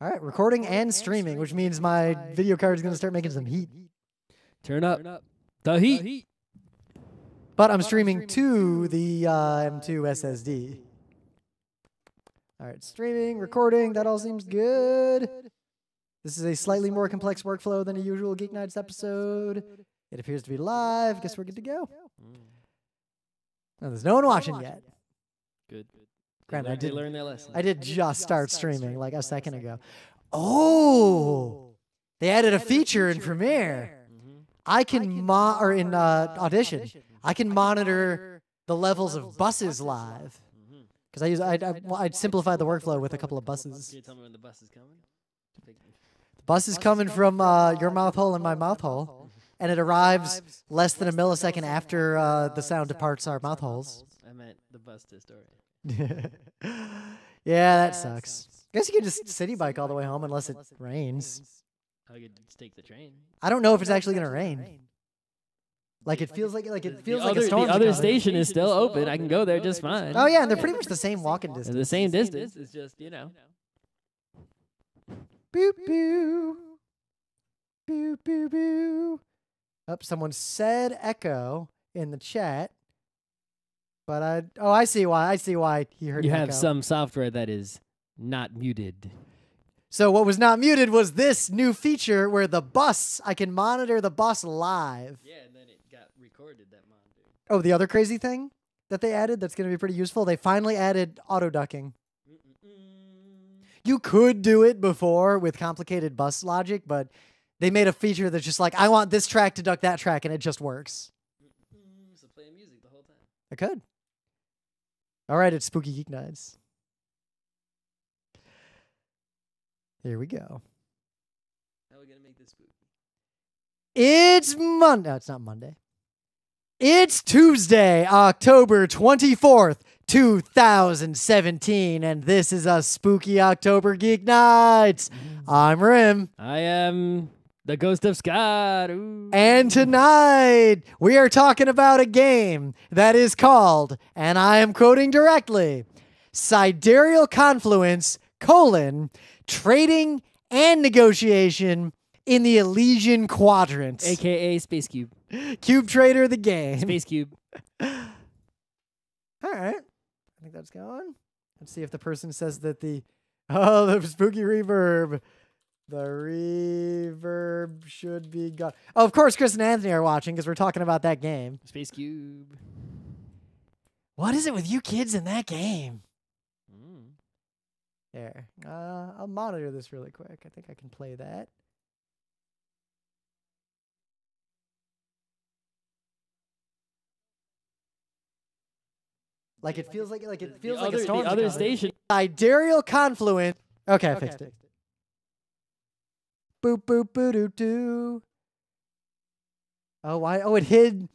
All right, recording and streaming, which means my video card is going to start making some heat. Turn up the heat. But I'm streaming to the M2 SSD. All right, streaming, recording, that all seems good. This is a slightly more complex workflow than a usual Geek Nights episode. It appears to be live. Guess we're good to go. No, there's no one watching yet. Good. Granted, I did learn their lesson. I did just start streaming like a second ago. Oh, they added a feature in Premiere. I can in Audition. I can monitor the levels of buses live because I'd simplify the workflow with a couple of buses. Can you tell me when the bus is coming? The bus is coming from your mouth hole and my mouth hole, and it arrives less than a millisecond after the sound departs our mouth holes. I meant the bus to story. Yeah, that sucks. Guess you could just city bike all the way home unless it rains. I could just take the train. I don't know if it's actually gonna rain. Like it feels like a storm. The other station is still open. I can go there just fine. Oh yeah, and they're pretty much the same walking They're distance. the same distance. It's just, you know. Boo boo. Boo boo boo. Oh, someone said echo in the chat. But I see why. I see why he heard You echo. have some software that is not muted. So what was not muted was this new feature where I can monitor the bus live. Yeah, and then it got recorded, that monitor. Oh, the other crazy thing that they added that's going to be pretty useful, they finally added auto ducking. You could do it before with complicated bus logic, but they made a feature that's just like, I want this track to duck that track, and it just works. So play music the whole time. I could. All right, it's Spooky Geek Nights. Here we go. How are we going to make this spooky? It's Monday. No, it's not Monday. It's Tuesday, October 24th, 2017, and this is a Spooky October Geek Nights. I'm Rim. I am the ghost of Scott. Ooh. And tonight, we are talking about a game that is called, and I am quoting directly, Sidereal Confluence, trading and negotiation in the Elysian Quadrant. AKA Space Cube. Cube Trader the game. Space Cube. All right. I think that's going. Let's see if the person says that the spooky reverb. The reverb should be gone. Oh, of course, Chris and Anthony are watching because we're talking about that game. Space Cube. What is it with you kids in that game? There. I'll monitor this really quick. I think I can play that. Like it feels like a storm. The other station. Sidereal Confluence. Okay, I fixed it. Boop boop boo doo doo. Oh, why? Oh, it hid.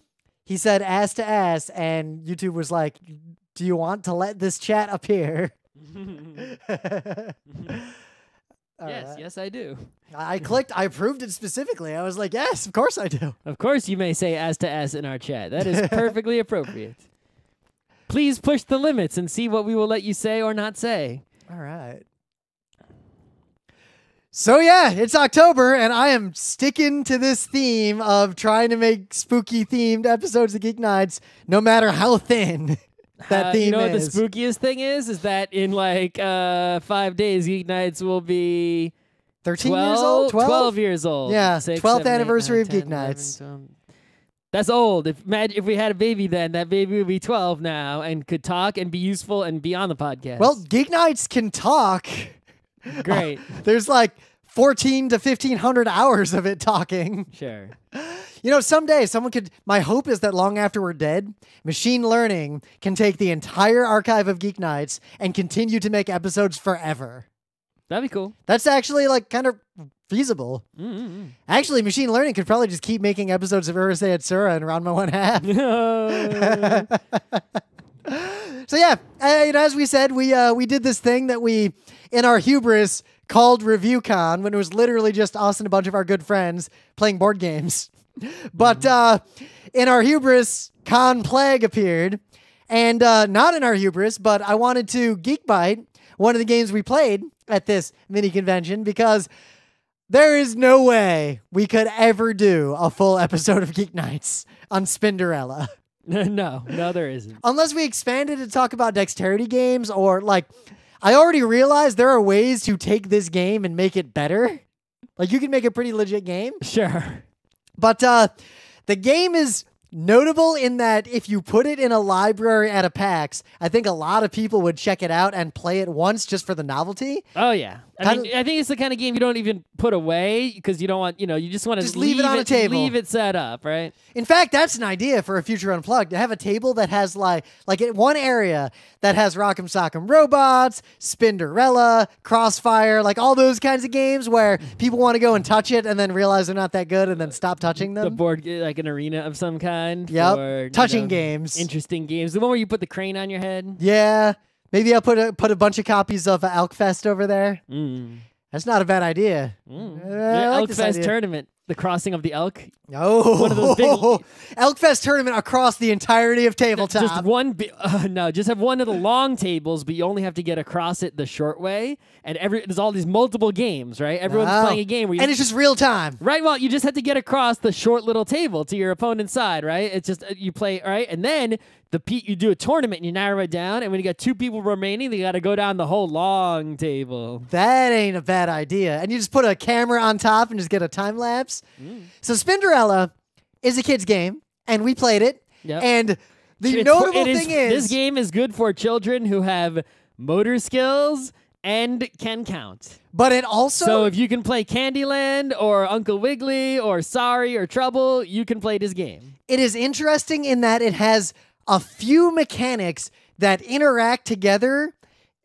He said ass to ass, and YouTube was like, "Do you want to let this chat appear?" Yes, I do. I clicked. I approved it specifically. I was like, "Yes, of course I do." Of course, you may say ass to ass in our chat. That is perfectly appropriate. Please push the limits and see what we will let you say or not say. All right. So yeah, it's October, and I am sticking to this theme of trying to make spooky themed episodes of Geek Nights, no matter how thin that theme is. You know what the spookiest thing is that in like 5 days, Geek Nights will be 13 years old? 12 years old. Yeah, 6, 12th 7, 8, anniversary 9, of 10, Geek Nights. 11, 12. That's old. If we had a baby then, that baby would be 12 now and could talk and be useful and be on the podcast. Well, Geek Nights can talk. Great. There's like 1,400 to 1,500 hours of it talking. Sure. You know, someday someone could. My hope is that long after we're dead, machine learning can take the entire archive of Geek Nights and continue to make episodes forever. That'd be cool. That's actually like kind of feasible. Actually, machine learning could probably just keep making episodes of Urusei Atsura and Ranma 1/2. So yeah, as we said, we did this thing that we, in our hubris, called ReviewCon when it was literally just us and a bunch of our good friends playing board games. But in our hubris, Con Plague appeared. And not in our hubris, but I wanted to GeekBite one of the games we played at this mini convention because there is no way we could ever do a full episode of Geek Nights on Spinderella. No, there isn't. Unless we expanded to talk about dexterity games or like, I already realized there are ways to take this game and make it better. Like you can make a pretty legit game. Sure. But the game is notable in that if you put it in a library at a PAX, I think a lot of people would check it out and play it once just for the novelty. Oh, yeah. I think it's the kind of game you don't even put away because you don't want, you just want to leave it on a table. Leave it set up, right? In fact, that's an idea for a future Unplugged, to have a table that has like in one area that has Rock'em Sock'em Robots, Spinderella, Crossfire, like all those kinds of games where people want to go and touch it and then realize they're not that good and then stop touching them. The board, like an arena of some kind. Yep. For, touching games. Interesting games. The one where you put the crane on your head. Yeah. Maybe I'll put a bunch of copies of Elkfest over there. That's not a bad idea. Elkfest tournament. The crossing of the elk. Oh, one of those big Elkfest tournament across the entirety of tabletop. Just one. Just have one of the long tables, but you only have to get across it the short way. And there's all these multiple games, right? Everyone's playing a game where it's just real time, right? Well, you just have to get across the short little table to your opponent's side, right? It's just you play, right? And then you do a tournament and you narrow it down. And when you got 2 people remaining, they got to go down the whole long table. That ain't a bad idea. And you just put a camera on top and just get a time lapse. So Spinderella is a kid's game, and we played it. Yep. And the notable thing is this game is good for children who have motor skills and can count. But it also... So if you can play Candyland or Uncle Wiggly or Sorry or Trouble, you can play this game. It is interesting in that it has a few mechanics that interact together,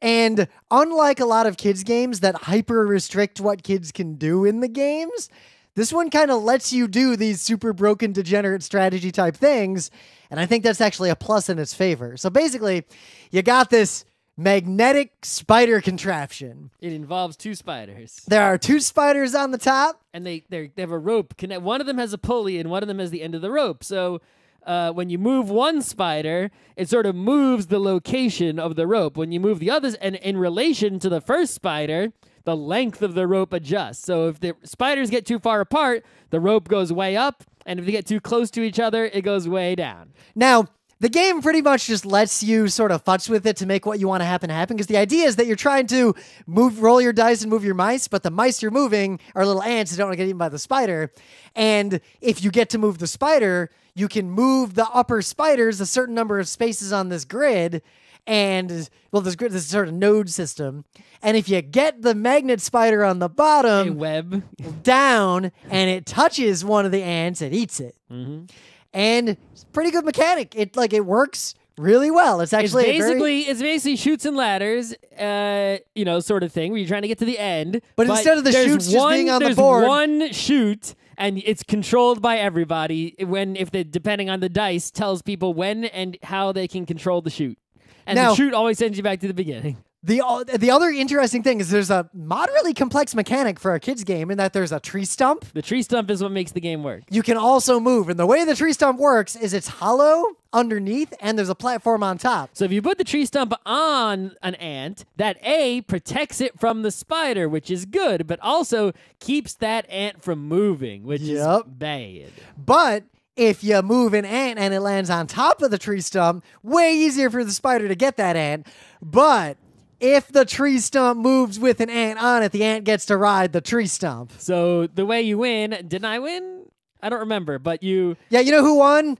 and unlike a lot of kids' games that hyper-restrict what kids can do in the games, this one kind of lets you do these super broken, degenerate strategy type things, and I think that's actually a plus in its favor. So basically, you got this magnetic spider contraption. It involves 2 spiders. There are 2 spiders on the top. And they have a rope. One of them has a pulley, and one of them has the end of the rope. So when you move one spider, it sort of moves the location of the rope. When you move the others, and in relation to the first spider, the length of the rope adjusts. So if the spiders get too far apart, the rope goes way up, and if they get too close to each other, it goes way down. Now, the game pretty much just lets you sort of futz with it to make what you want to happen, because the idea is that you're trying to roll your dice and move your mice, but the mice you're moving are little ants that don't want to get eaten by the spider. And if you get to move the spider, you can move the upper spiders a certain number of spaces on this grid. And, well, this sort of node system. And if you get the magnet spider on the bottom, a web down, and it touches one of the ants, it eats it. And it's a pretty good mechanic. It works really well. It's actually it's basically shoots and ladders, sort of thing where you're trying to get to the end. But instead of the shoots just being on the board, there's one shoot. And it's controlled by everybody depending on the dice, tells people when and how they can control the shoot. And the shoot always sends you back to the beginning. The other interesting thing is there's a moderately complex mechanic for a kid's game in that there's a tree stump. The tree stump is what makes the game work. You can also move, and the way the tree stump works is it's hollow underneath, and there's a platform on top. So if you put the tree stump on an ant, that protects it from the spider, which is good, but also keeps that ant from moving, which is bad. But if you move an ant and it lands on top of the tree stump, way easier for the spider to get that ant. But if the tree stump moves with an ant on it, the ant gets to ride the tree stump. So the way you win, didn't I win? I don't remember, but you... Yeah, you know who won?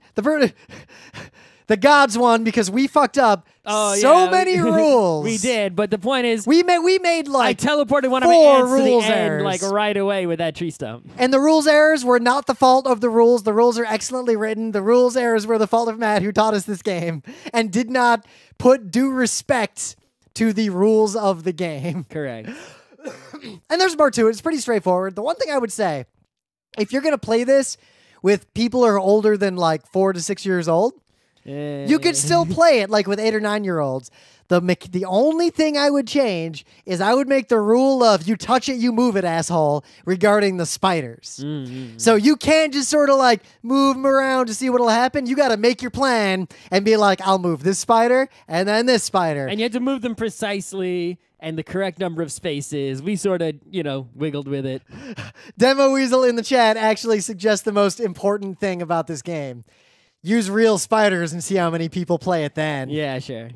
The gods won because we fucked up many rules. We did, but the point is... We made I teleported one of my ants to the end, errors. right away with that tree stump. And the rules errors were not the fault of the rules. The rules are excellently written. The rules errors were the fault of Matt, who taught us this game, and did not put due respect to the rules of the game. Correct. And there's more to it. It's pretty straightforward. The one thing I would say, if you're going to play this with people who are older than 4 to 6 years old, you could still play it with 8 or 9 year olds. The only thing I would change is I would make the rule of you touch it, you move it, asshole, regarding the spiders. So you can't just sort of move them around to see what'll happen. You got to make your plan and be like, I'll move this spider and then this spider. And you have to move them precisely and the correct number of spaces. We sort of, wiggled with it. Demo Weasel in the chat actually suggests the most important thing about this game. Use real spiders and see how many people play it then. Yeah, sure.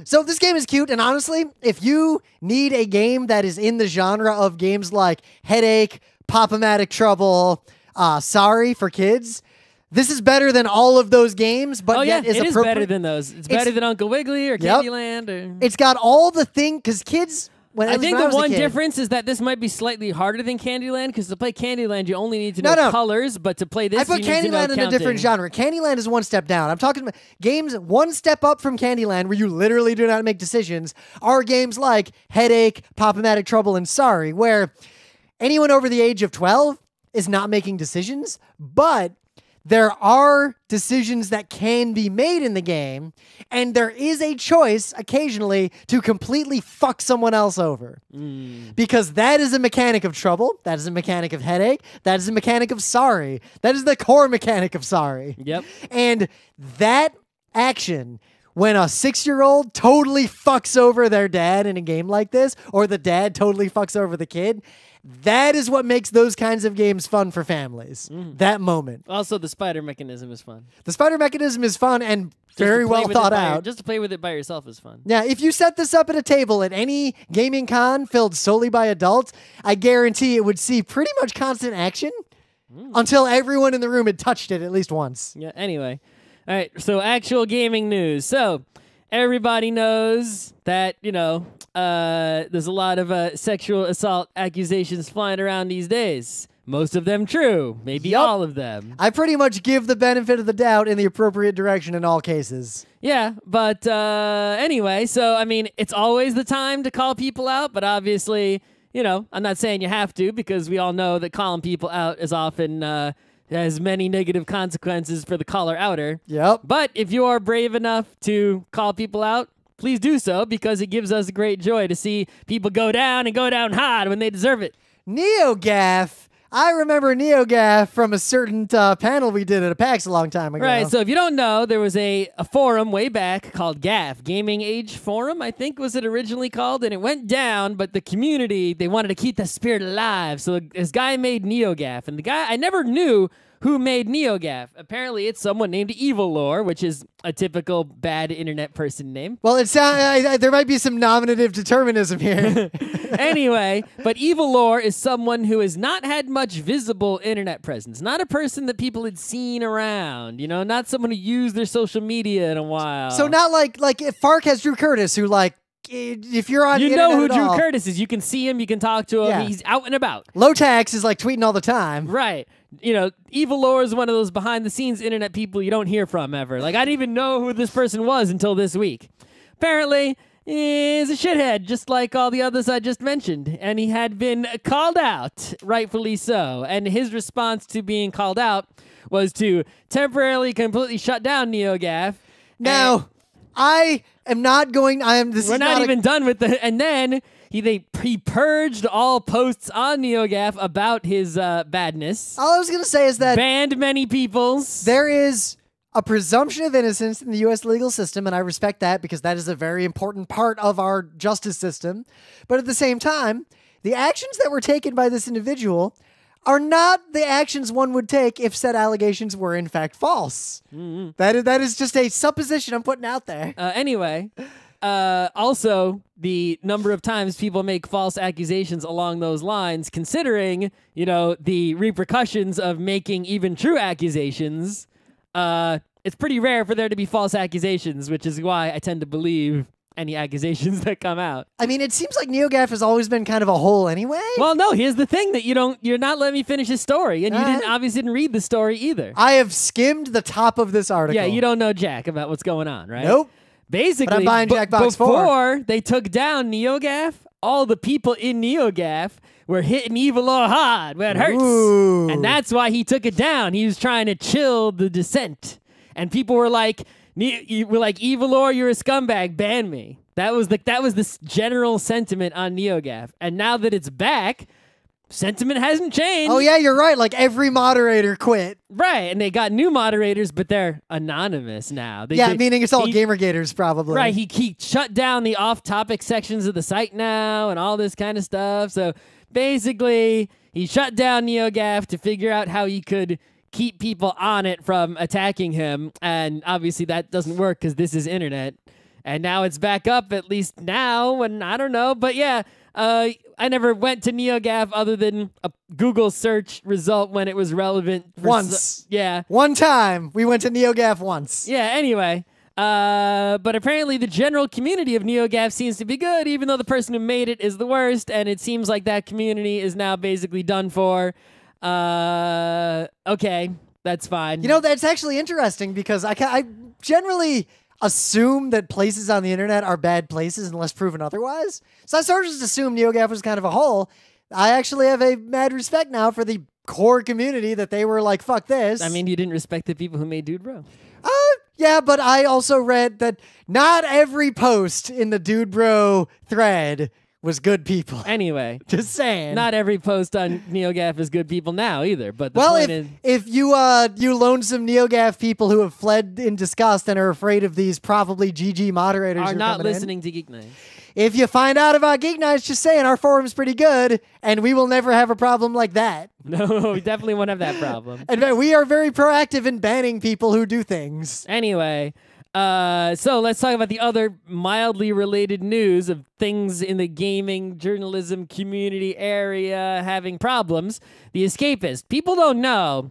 So this game is cute, and honestly, if you need a game that is in the genre of games like Headache, Pop-O-Matic Trouble, Sorry for kids, this is better than all of those games, but yet is it is appropriate. better than those. It's better than Uncle Wiggly or Candyland. Or... It's got all the thing, because kids... I think the one difference is that this might be slightly harder than Candyland, because to play Candyland, you only need to know colors, but to play this, I put you need to know Candyland in a different genre. Candyland is one step down. I'm talking about games one step up from Candyland, where you literally do not make decisions, are games like Headache, Pop-O-Matic Trouble, and Sorry, where anyone over the age of 12 is not making decisions, but there are decisions that can be made in the game, and there is a choice occasionally to completely fuck someone else over. Because that is a mechanic of Trouble, that is a mechanic of Headache, that is a mechanic of Sorry. That is the core mechanic of Sorry. Yep. And that action, when a 6-year-old totally fucks over their dad in a game like this, or the dad totally fucks over the kid, that is what makes those kinds of games fun for families. That moment. Also, the spider mechanism is fun. The spider mechanism is fun and very well thought out. Just to play with it by yourself is fun. Yeah, if you set this up at a table at any gaming con filled solely by adults, I guarantee it would see pretty much constant action until everyone in the room had touched it at least once. Yeah, anyway. All right, so actual gaming news. So, everybody knows that, there's a lot of sexual assault accusations flying around these days. Most of them true. Maybe all of them. I pretty much give the benefit of the doubt in the appropriate direction in all cases. Yeah, but anyway, so, it's always the time to call people out, but obviously, I'm not saying you have to, because we all know that calling people out is often... has many negative consequences for the caller outer. Yep. But if you are brave enough to call people out, please do so, because it gives us great joy to see people go down and go down hard when they deserve it. NeoGAF. I remember NeoGAF from a certain panel we did at a PAX a long time ago. Right, so if you don't know, there was a forum way back called GAF, Gaming Age Forum, I think was it originally called, and it went down, but the community, they wanted to keep the spirit alive, so this guy made NeoGAF, and the guy, I never knew who made NeoGAF. Apparently, it's someone named Evil Lore, which is a typical bad internet person name. Well, there might be some nominative determinism here. Anyway, but Evil Lore is someone who has not had much visible internet presence. Not a person that people had seen around, not someone who used their social media in a while. So not like if Fark has Drew Curtis, who if you're on the internet who at Drew all, Curtis is. You can see him, you can talk to him, Yeah. He's out and about. Low Tax is tweeting all the time. Right. Evil Lore is one of those behind-the-scenes internet people you don't hear from ever. I didn't even know who this person was until this week. Apparently, he's a shithead, just like all the others I just mentioned. And he had been called out, rightfully so. And his response to being called out was to temporarily completely shut down NeoGAF. Now, I am not going... We're not even done with the... And then... He purged all posts on NeoGAF about his badness. All I was going to say is that... Banned many peoples. There is a presumption of innocence in the U.S. legal system, and I respect that because that is a very important part of our justice system. But at the same time, the actions that were taken by this individual are not the actions one would take if said allegations were in fact false. Mm-hmm. That is just a supposition I'm putting out there. Anyway... also, the number of times people make false accusations along those lines, considering, the repercussions of making even true accusations, it's pretty rare for there to be false accusations, which is why I tend to believe any accusations that come out. It seems like NeoGAF has always been kind of a hole anyway. Well, no, here's the thing that you're not letting me finish his story, and you obviously didn't read the story either. I have skimmed the top of this article. Yeah, you don't know jack about what's going on, right? Nope. Basically, but I'm buying Jackbox 4. Before they took down NeoGAF, all the people in NeoGAF were hitting Evil Lore hard where it hurts. Ooh. And that's why he took it down. He was trying to chill the dissent. And people were like, Evil Lore, you're a scumbag, ban me. That was the general sentiment on NeoGAF. And now that it's back, sentiment hasn't changed. Oh, yeah, you're right. Like, every moderator quit. Right, and they got new moderators, but they're anonymous now. Meaning it's all Gamergators, probably. Right, he shut down the off-topic sections of the site now and all this kind of stuff. So basically, he shut down NeoGAF to figure out how he could keep people on it from attacking him, and obviously that doesn't work because this is internet. And now it's back up, at least now, and I don't know. But yeah, I never went to NeoGAF other than a Google search result when it was relevant. Once. Yeah. One time. We went to NeoGAF once. Yeah, anyway. But apparently the general community of NeoGAF seems to be good, even though the person who made it is the worst, and it seems like that community is now basically done for. Okay, that's fine. You know, that's actually interesting because I generally assume that places on the internet are bad places unless proven otherwise. So I sort of just assumed NeoGAF was kind of a hole. I actually have a mad respect now for the core community that they were like, fuck this. I mean, you didn't respect the people who made Dude Bro. Yeah, but I also read that not every post in the Dude Bro thread was good people. Anyway. Just saying. Not every post on NeoGAF is good people now either. But if you lonesome NeoGAF people who have fled in disgust and are afraid of these probably GG moderators are not listening to Geek Nights. If you find out about Geek Nights, just saying our forum's pretty good, and we will never have a problem like that. No, we definitely won't have that problem. And we are very proactive in banning people who do things. Anyway, so let's talk about the other mildly related news of things in the gaming journalism community area having problems. The Escapist. People don't know.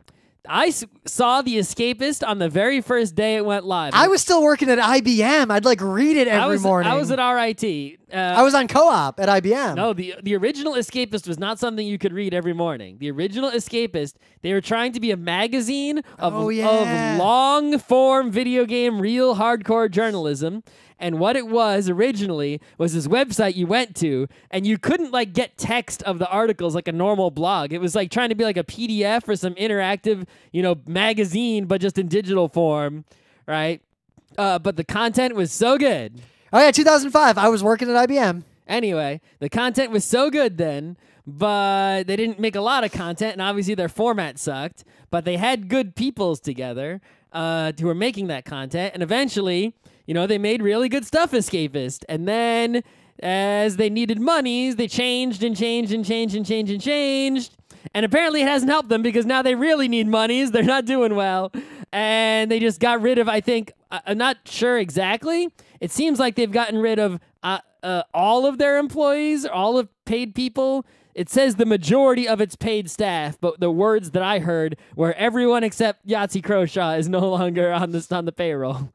I saw The Escapist on the very first day it went live. I was still working at IBM. I'd read it every morning. I was at RIT. I was on co-op at IBM. No, the original Escapist was not something you could read every morning. The original Escapist, they were trying to be a magazine of long-form video game, real hardcore journalism. And what it was originally was this website you went to, and you couldn't get text of the articles like a normal blog. It was trying to be like a PDF or some interactive, magazine, but just in digital form, right? But the content was so good. Oh yeah, 2005. I was working at IBM. Anyway, the content was so good then, but they didn't make a lot of content, and obviously their format sucked. But they had good peoples together who were making that content, and eventually, they made really good stuff, Escapist. And then, as they needed monies, they changed and changed and changed and changed and changed. And apparently it hasn't helped them because now they really need monies. They're not doing well. And they just got rid of, I think, I'm not sure exactly. It seems like they've gotten rid of all of their employees, all of paid people. It says the majority of its paid staff, but the words that I heard were everyone except Yahtzee Croshaw is no longer on the payroll.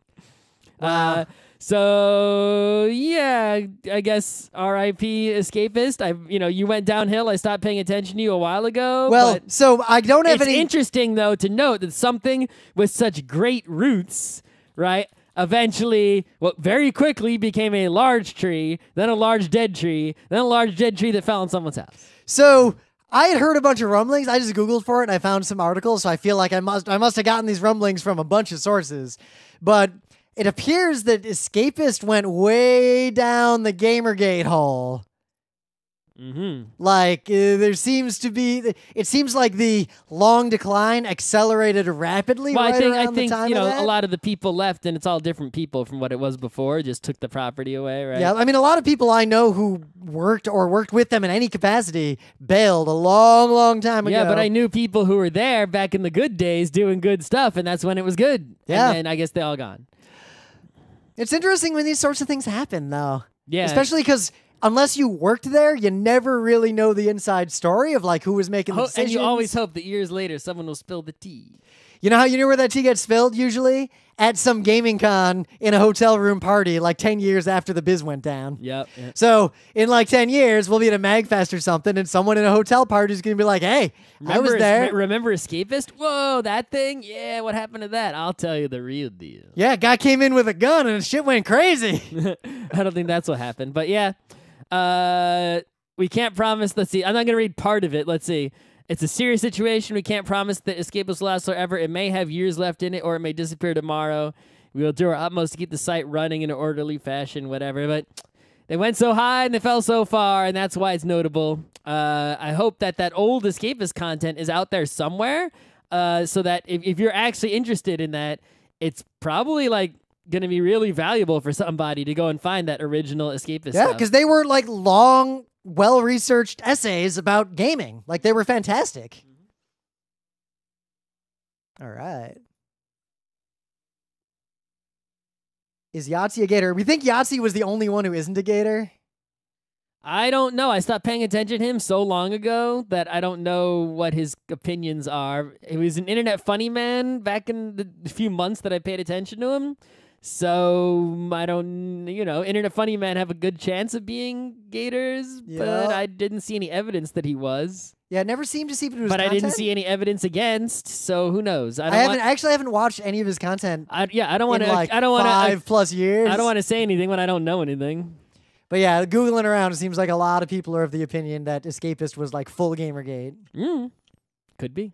Wow. So yeah, I guess R.I.P. Escapist. You went downhill. I stopped paying attention to you a while ago. Well, so I don't have it's any. It's interesting though to note that something with such great roots, right, eventually, very quickly became a large tree, then a large dead tree, then a large dead tree that fell on someone's house. So I had heard a bunch of rumblings. I just Googled for it and I found some articles. So I feel like I must have gotten these rumblings from a bunch of sources, but it appears that Escapist went way down the Gamergate hole. Mm-hmm. It seems like the long decline accelerated rapidly. Well, right I think a lot of the people left, and it's all different people from what it was before. Just took the property away, right? Yeah, I mean, a lot of people I know who worked with them in any capacity bailed a long, long time ago. Yeah, but I knew people who were there back in the good days doing good stuff, and that's when it was good. Yeah, and then I guess they all gone. It's interesting when these sorts of things happen, though. Yeah, especially because unless you worked there, you never really know the inside story of who was making the decisions. And you always hope that years later someone will spill the tea. You know where that tea gets spilled usually? At some gaming con in a hotel room party 10 years after the biz went down. Yep. So in 10 years, we'll be at a MagFest or something, and someone in a hotel party is going to be like, hey, I was there. Remember Escapist? Whoa, that thing? Yeah, what happened to that? I'll tell you the real deal. Yeah, guy came in with a gun and shit went crazy. I don't think that's what happened. But yeah, we can't promise. Let's see. I'm not going to read part of it. Let's see. It's a serious situation. We can't promise that Escapist will last forever. It may have years left in it, or it may disappear tomorrow. We will do our utmost to keep the site running in an orderly fashion, whatever. But They went so high and they fell so far, and that's why it's notable. I hope that old Escapist content is out there somewhere, so that if you're actually interested in that, it's probably like going to be really valuable for somebody to go and find that original Escapist Yeah, stuff. because they were like long, well-researched essays about gaming. Like, they were fantastic. All right. Is Yahtzee a gator? We think Yahtzee was the only one who isn't a gator. I don't know. I stopped paying attention to him so long ago that I don't know what his opinions are. He was an internet funny man back in the few months that I paid attention to him. So I don't, internet funny men have a good chance of being gators, but I didn't see any evidence that he was. Yeah, never seemed to see his But content. I didn't see any evidence against, so who knows? I haven't watched any of his content. I don't want to. Like I don't want to. 5+ years. I don't want to say anything when I don't know anything. But yeah, Googling around, it seems like a lot of people are of the opinion that Escapist was like full Gamergate. Could be.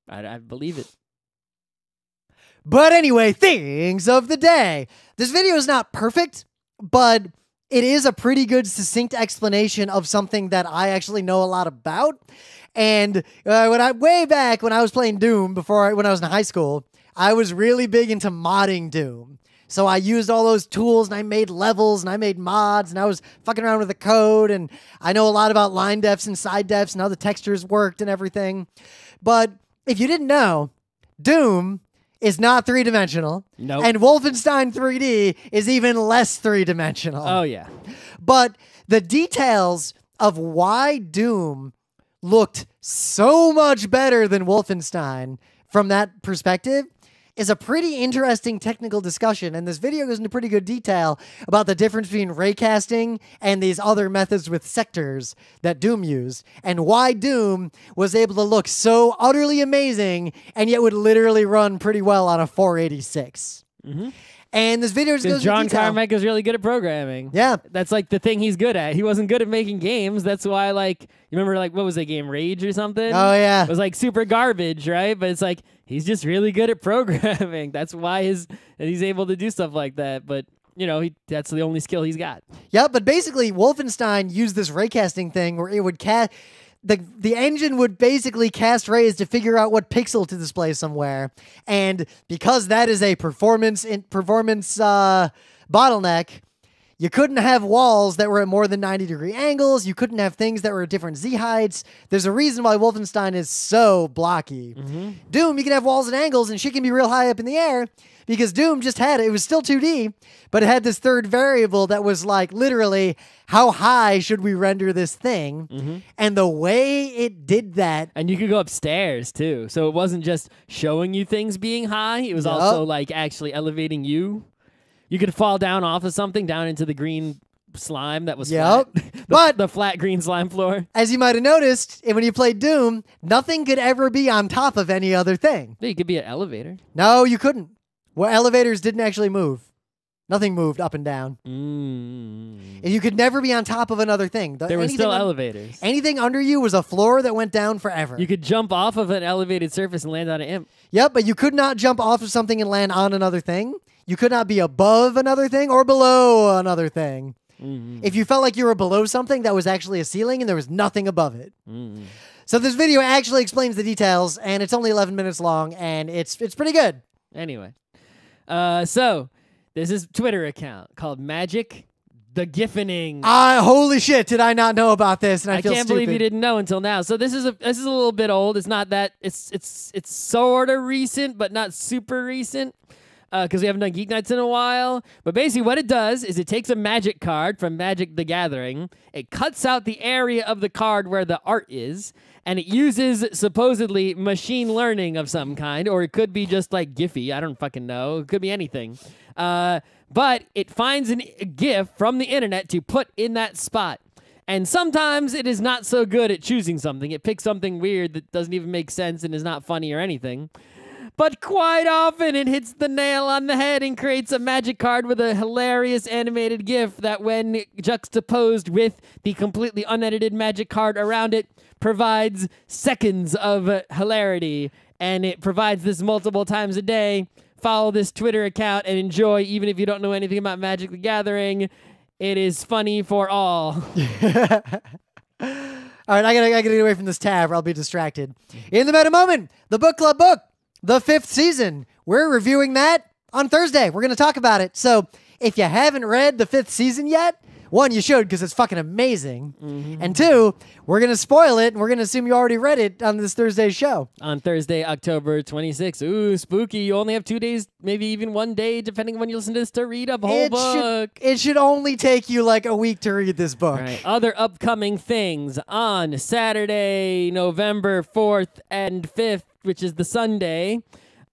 I believe it. But anyway, things of the day. This video is not perfect, but it is a pretty good, succinct explanation of something that I actually know a lot about. And way back when I was playing Doom, when I was in high school, I was really big into modding Doom. So I used all those tools, and I made levels, and I made mods, and I was fucking around with the code, and I know a lot about line defs and side defs and how the textures worked and everything. But if you didn't know, Doom is not three-dimensional. Nope. And Wolfenstein 3D is even less three-dimensional. Oh, yeah. But the details of why Doom looked so much better than Wolfenstein from that perspective is a pretty interesting technical discussion, and this video goes into pretty good detail about the difference between raycasting and these other methods with sectors that Doom used, and why Doom was able to look so utterly amazing and yet would literally run pretty well on a 486. And this video just goes into John detail. Carmack is really good at programming. Yeah. That's like the thing he's good at. He wasn't good at making games. That's why, like, you remember, like, what was that game, Rage or something? Oh, yeah. It was like super garbage, right? But it's like, he's just really good at programming. That's why he's able to do stuff like that. But, that's the only skill he's got. Yeah, but basically, Wolfenstein used this raycasting thing where it would cast... The engine would basically cast rays to figure out what pixel to display somewhere. And because that is a performance bottleneck, you couldn't have walls that were at more than 90-degree angles. You couldn't have things that were at different Z heights. There's a reason why Wolfenstein is so blocky. Doom, you can have walls and angles, and shit can be real high up in the air. Because Doom just had it was still 2D, but it had this third variable that was like literally how high should we render this thing? And the way it did that. And you could go upstairs too. So it wasn't just showing you things being high, it was also like actually elevating you. You could fall down off of something down into the green slime that was flat. But the flat green slime floor. As you might have noticed, when you played Doom, nothing could ever be on top of any other thing. You could be an elevator. No, you couldn't. Well, elevators didn't actually move. Nothing moved up and down. And you could never be on top of another thing. There were still elevators. Anything under you was a floor that went down forever. You could jump off of an elevated surface and land on an imp. Yep, but you could not jump off of something and land on another thing. You could not be above another thing or below another thing. If you felt like you were below something, that was actually a ceiling and there was nothing above it. So this video actually explains the details, and it's only 11 minutes long, and it's pretty good. Anyway. So there's this Twitter account called Magic the Giffening. Holy shit! Did I not know about this? And I feel can't stupid. believe you didn't know until now. So this is a little bit old. It's not that it's sort of recent, but not super recent because we haven't done Geek Nights in a while. But basically, what it does is it takes a Magic card from Magic the Gathering. It cuts out the area of the card where the art is. And it uses supposedly machine learning of some kind, or it could be just like Giphy. I don't fucking know. It could be anything. But it finds a GIF from the internet to put in that spot. And sometimes it is not so good at choosing something. It picks something weird that doesn't even make sense and is not funny or anything. But quite often it hits the nail on the head and creates a Magic card with a hilarious animated GIF that when juxtaposed with the completely unedited Magic card around it, provides seconds of hilarity, and it provides this multiple times a day. Follow this Twitter account and enjoy, even if you don't know anything about Magic the Gathering. It is funny for all. All right, I gotta get away from this tab or I'll be distracted. In the meta moment, the book club book, the 5th season. We're reviewing that on Thursday. We're gonna talk about it. So if you haven't read the 5th season yet, 1, you should because it's fucking amazing. And 2, we're going to spoil it and we're going to assume you already read it on this Thursday's show. On Thursday, October 26th. Ooh, spooky. You only have 2 days, maybe even 1 day, depending on when you listen to this, to read a whole book. It should only take you like a week to read this book. Right. Other upcoming things on Saturday, November 4th and 5th, which is the Sunday.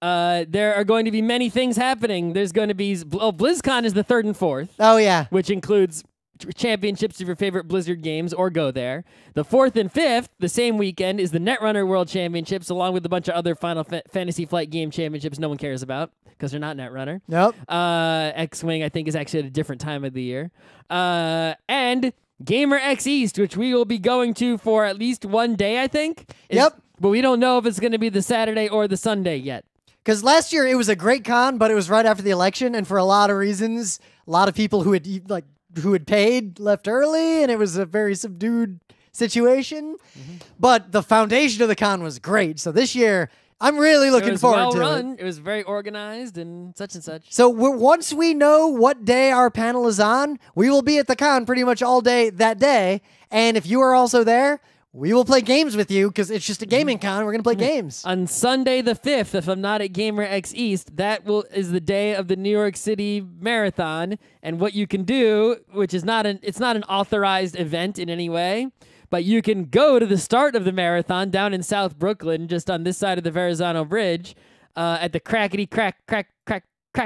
There are going to be many things happening. There's going to be... BlizzCon is the 3rd and 4th. Oh, yeah. Which includes... championships of your favorite Blizzard games, or go there. The 4th and 5th, the same weekend, is the Netrunner World Championships, along with a bunch of other Final Fantasy Flight game championships no one cares about, because they're not Netrunner. Nope. X-Wing, I think, is actually at a different time of the year. And GaymerX East, which we will be going to for at least 1 day, I think. Yep. But we don't know if it's going to be the Saturday or the Sunday yet. Because last year, it was a great con, but it was right after the election, and for a lot of reasons, a lot of people who had paid left early, and it was a very subdued situation. But the foundation of the con was great. So this year, I'm really looking forward to it. It was very organized and such and such. So once we know what day our panel is on, we will be at the con pretty much all day that day. And if you are also there, we will play games with you because it's just a gaming con. We're going to play games. On Sunday the 5th, if I'm not at GaymerX East, is the day of the New York City Marathon. And what you can do, which is it's not an authorized event in any way, but you can go to the start of the marathon down in South Brooklyn, just on this side of the Verrazano Bridge, at the crack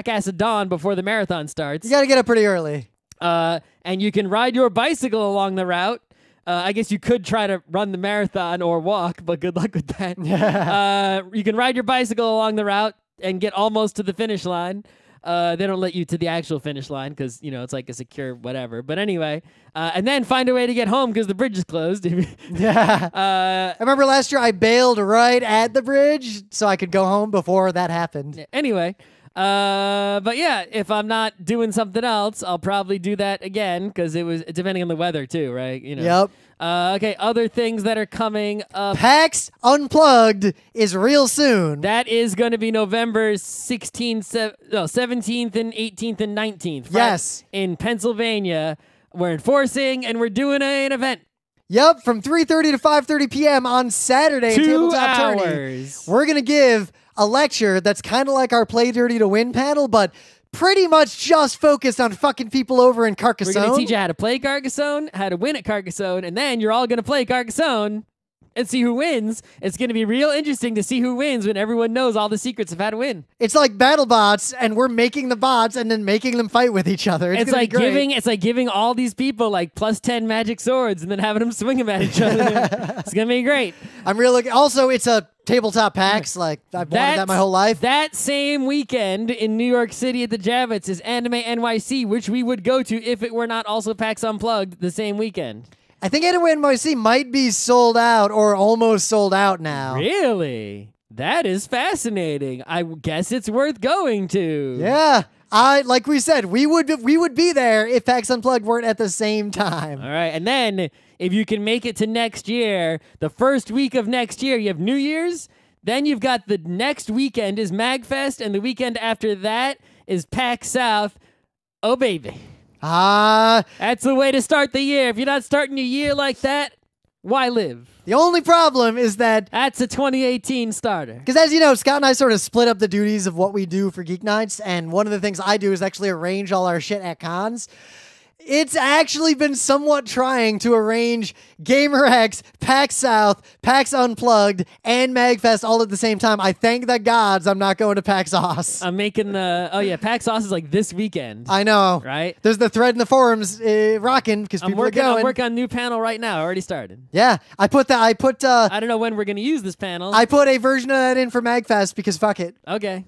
ass of dawn before the marathon starts. You got to get up pretty early. And you can ride your bicycle along the route. I guess you could try to run the marathon or walk, but good luck with that. You can ride your bicycle along the route and get almost to the finish line. They don't let you to the actual finish line because, it's like a secure whatever. But anyway, and then find a way to get home because the bridge is closed. I remember last year I bailed right at the bridge so I could go home before that happened. Anyway. But yeah, if I'm not doing something else, I'll probably do that again because it was depending on the weather too, right? Yep. Okay, other things that are coming up. PAX Unplugged is real soon. That is going to be November 17th and 18th and 19th. Yes. In Pennsylvania. We're enforcing and we're doing an event. Yep, from 3:30 to 5:30 p.m. on Saturday. 2 hours. We're going to give a lecture that's kind of like our Play Dirty to Win panel, but pretty much just focused on fucking people over in Carcassonne. We're going to teach you how to play Carcassonne, how to win at Carcassonne, and then you're all going to play Carcassonne and see who wins. It's going to be real interesting to see who wins when everyone knows all the secrets of how to win. It's like battle bots, and we're making the bots and then making them fight with each other. It's like giving all these people like +10 magic swords and then having them swing them at each other. It's going to be great. I'm real looking. Also, it's a tabletop PAX. Like I've wanted that my whole life. That same weekend in New York City at the Javits is Anime NYC, which we would go to if it were not also PAX Unplugged the same weekend. I think Anime NYC might be sold out or almost sold out now. Really? That is fascinating. I guess it's worth going to. Yeah. Like we said, we would be there if PAX Unplugged weren't at the same time. All right. And then if you can make it to next year, the first week of next year, you have New Year's. Then you've got the next weekend is MagFest, and the weekend after that is PAX South. Oh, baby. That's the way to start the year. If you're not starting your year like that, why live? The only problem is that's a 2018 starter. Because as you know, Scott and I sort of split up the duties of what we do for Geek Nights, and one of the things I do is actually arrange all our shit at cons. It's actually been somewhat trying to arrange GaymerX, PAX South, PAX Unplugged, and MagFest all at the same time. I thank the gods I'm not going to PAX Aus. I'm making PAX Aus is like this weekend. I know. Right? There's the thread in the forums rocking because people are going. I'm working on a new panel right now. I already started. Yeah. I don't know when we're going to use this panel. I put a version of that in for MagFest because fuck it. Okay.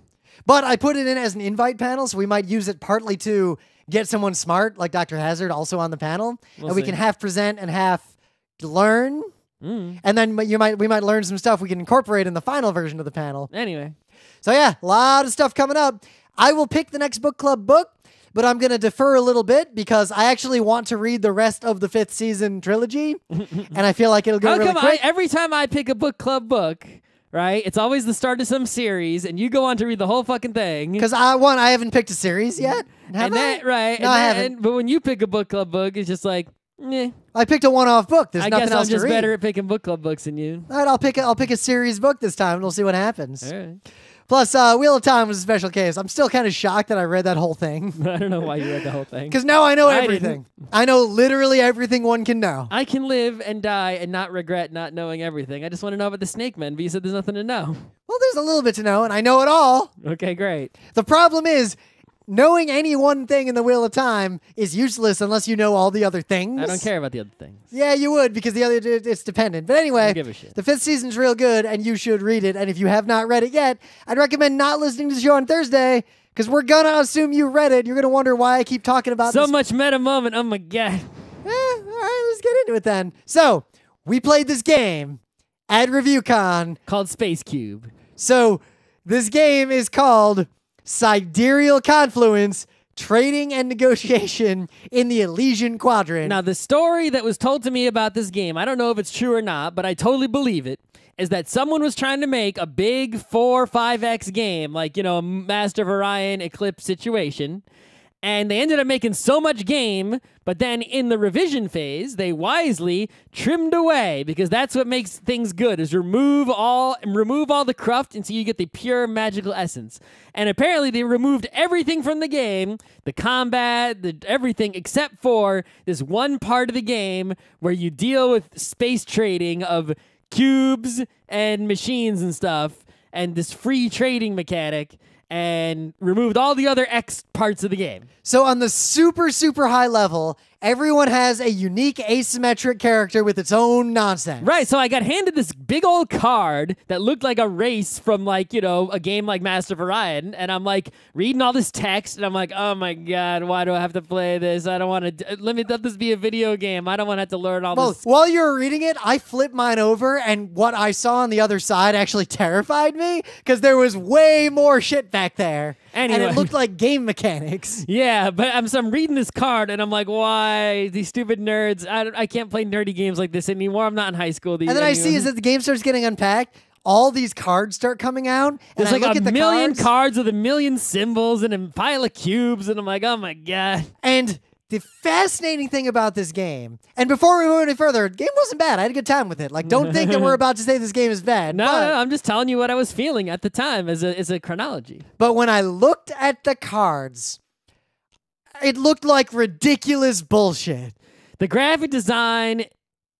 But I put it in as an invite panel, so we might use it partly to get someone smart, like Dr. Hazard, also on the panel. We can half present and half learn. And then we might learn some stuff we can incorporate in the final version of the panel. Anyway. So yeah, a lot of stuff coming up. I will pick the next book club book, but I'm going to defer a little bit because I actually want to read the rest of the 5th season trilogy, and I feel like it'll go really quick. Every time I pick a book club book, right, it's always the start of some series, and you go on to read the whole fucking thing. Because I haven't picked a series yet. Have I? Right. No, I haven't. But when you pick a book club book, it's just like, eh. I picked a one-off book. There's nothing else to read. I guess I'm just better at picking book club books than you. All right, I'll pick a series book this time, and we'll see what happens. All right. Plus, Wheel of Time was a special case. I'm still kind of shocked that I read that whole thing. I don't know why you read the whole thing. Because now I know everything. I know literally everything one can know. I can live and die and not regret not knowing everything. I just want to know about the Snake Men, but you said there's nothing to know. Well, there's a little bit to know, and I know it all. Okay, great. The problem is, knowing any one thing in the Wheel of Time is useless unless you know all the other things. I don't care about the other things. Yeah, you would, because the other it's dependent. But anyway, don't give a shit. The 5th season's real good, and you should read it. And if you have not read it yet, I'd recommend not listening to the show on Thursday, because we're going to assume you read it. You're going to wonder why I keep talking about so much meta moment. Oh, my God. All right, let's get into it then. So, we played this game at ReviewCon. Called Space Cube. So, this game is called Sidereal Confluence, Trading and Negotiation in the Elysian Quadrant. Now, the story that was told to me about this game, I don't know if it's true or not, but I totally believe it, is that someone was trying to make a big 4 or 5X game, like, a Master of Orion Eclipse situation, and they ended up making so much game, but then in the revision phase, they wisely trimmed away, because that's what makes things good, is remove all the cruft until you get the pure magical essence. And apparently they removed everything from the game, the combat, everything, except for this one part of the game where you deal with space trading of cubes and machines and stuff, and this free trading mechanic, and removed all the other X parts of the game. So on the super, super high level, everyone has a unique asymmetric character with its own nonsense. Right, so I got handed this big old card that looked like a race from, a game like Master of Orion, and I'm, reading all this text, and I'm like, oh my God, why do I have to play this? I don't want to... Let this be a video game. I don't want to have to learn all this. While you were reading it, I flipped mine over, and what I saw on the other side actually terrified me, because there was way more shit back there. Anyway. And it looked like game mechanics. Yeah, but I'm reading this card, and I'm like, why? These stupid nerds. I can't play nerdy games like this anymore. I'm not in high school. And then I see is that the game starts getting unpacked. All these cards start coming out. There's and I look a at the million cards with a million symbols and a pile of cubes, and I'm like, oh my God. And the fascinating thing about this game, and before we move any further, the game wasn't bad. I had a good time with it. Don't think that we're about to say this game is bad. No, I'm just telling you what I was feeling at the time as a chronology. But when I looked at the cards, it looked like ridiculous bullshit. The graphic design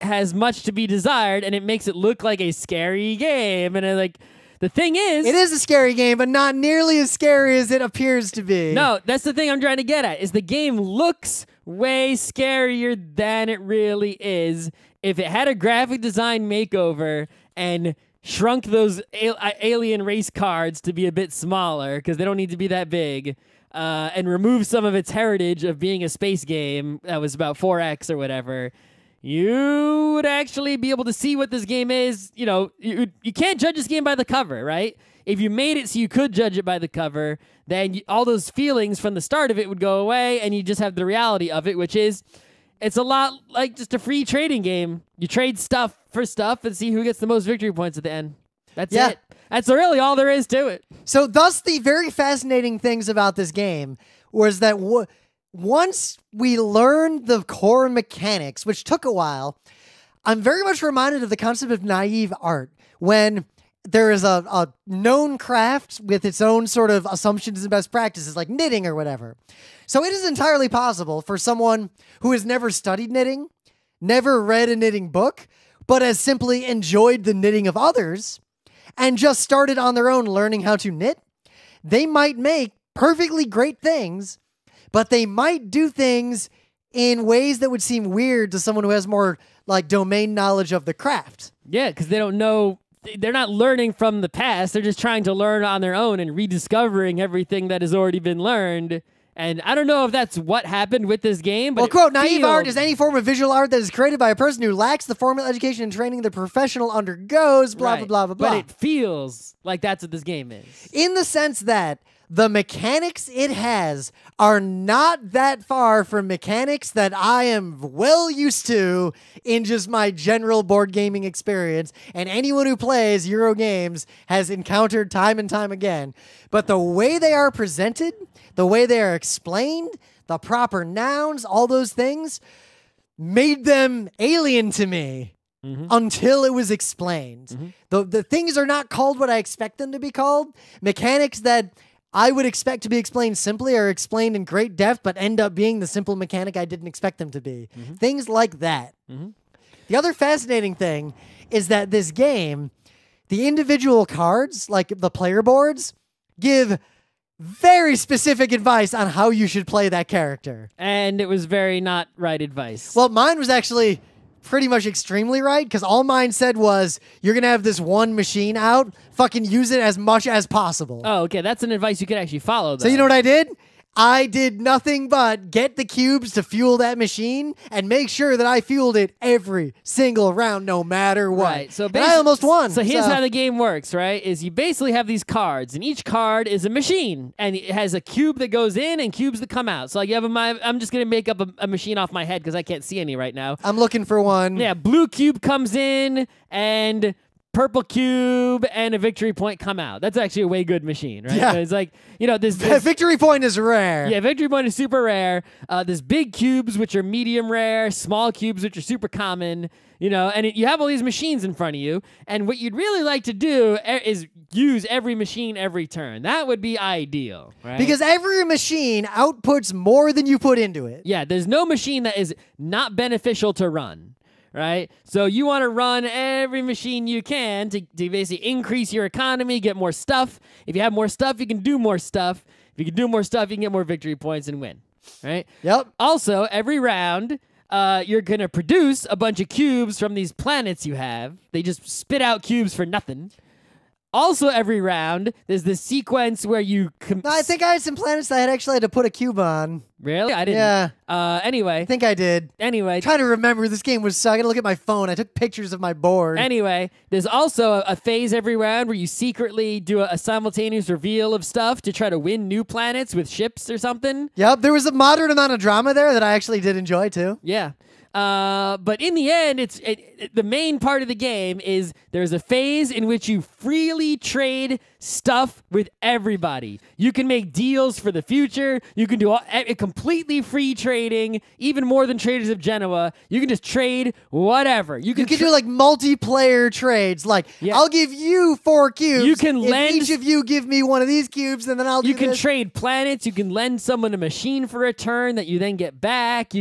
has much to be desired, and it makes it look like a scary game. And the thing is... It is a scary game, but not nearly as scary as it appears to be. No, that's the thing I'm trying to get at, is the game looks way scarier than it really is. If it had a graphic design makeover and shrunk those alien race cards to be a bit smaller, because they don't need to be that big, and remove some of its heritage of being a space game that was about 4X or whatever... You would actually be able to see what this game is. You can't judge this game by the cover, right? If you made it so you could judge it by the cover, then all those feelings from the start of it would go away, and you just have the reality of it, which is it's a lot like just a free trading game. You trade stuff for stuff and see who gets the most victory points at the end. That's it. That's really all there is to it. So thus the very fascinating things about this game was that... Once we learned the core mechanics, which took a while, I'm very much reminded of the concept of naive art, when there is a known craft with its own sort of assumptions and best practices, like knitting or whatever. So it is entirely possible for someone who has never studied knitting, never read a knitting book, but has simply enjoyed the knitting of others, and just started on their own learning how to knit. They might make perfectly great things, but they might do things in ways that would seem weird to someone who has more domain knowledge of the craft. Yeah, because they don't know, they're not learning from the past. They're just trying to learn on their own and rediscovering everything that has already been learned. And I don't know if that's what happened with this game, but well, quote, naive art is any form of visual art that is created by a person who lacks the formal education and training the professional undergoes, blah, right. blah, blah, blah, blah. But it feels like that's what this game is. In the sense that the mechanics it has are not that far from mechanics that I am well used to in just my general board gaming experience, and anyone who plays Euro games has encountered time and time again. But the way they are presented, the way they are explained, the proper nouns, all those things made them alien to me. Until it was explained. The things are not called what I expect them to be called. Mechanics that I would expect to be explained simply are explained in great depth, but end up being the simple mechanic I didn't expect them to be. Things like that. The other fascinating thing is that this game, the individual cards, like the player boards, give very specific advice on how you should play that character. And it was very not right advice. Well, mine was actually pretty much extremely right, because all mine said was, you're going to have this one machine out, fucking use it as much as possible. Oh, okay. That's an advice you could actually follow, though. So you know what I did? I did nothing but get the cubes to fuel that machine and make sure that I fueled it every single round, no matter what. Right. So and I almost won. So here's how the game works, right? Is you basically have these cards, and each card is a machine, and it has a cube that goes in and cubes that come out. So like you have I'm just gonna make up a machine off my head because I can't see any right now. I'm looking for one. Yeah, blue cube comes in and purple cube and a victory point come out. That's actually a way good machine, right? Yeah. It's like, this victory point is rare. Yeah, victory point is super rare. There's big cubes, which are medium rare, small cubes, which are super common, and you have all these machines in front of you. And what you'd really like to do is use every machine every turn. That would be ideal, right? Because every machine outputs more than you put into it. Yeah, there's no machine that is not beneficial to run. Right? So you want to run every machine you can to basically increase your economy, get more stuff. If you have more stuff, you can do more stuff. If you can do more stuff, you can get more victory points and win. Right? Yep. Also, every round, you're going to produce a bunch of cubes from these planets you have. They just spit out cubes for nothing. Also, every round, there's this sequence where you... No, I think I had some planets that I actually had to put a cube on. Really? I didn't. Yeah. Anyway. I think I did. Anyway. I'm trying to remember. This game was so... I gotta look at my phone. I took pictures of my board. Anyway, there's also a phase every round where you secretly do a simultaneous reveal of stuff to try to win new planets with ships or something. Yep. There was a moderate amount of drama there that I actually did enjoy, too. Yeah. But in the end, the main part of the game is there's a phase in which you freely trade stuff with everybody. You can make deals for the future. You can do completely free trading, even more than Traders of Genoa. You can just trade whatever. You can do like multiplayer trades. Like, yeah. I'll give you 4 cubes. You can if lend each of you give me one of these cubes, and then I'll do You can this. trade planets. You can lend someone a machine for a turn that you then get back.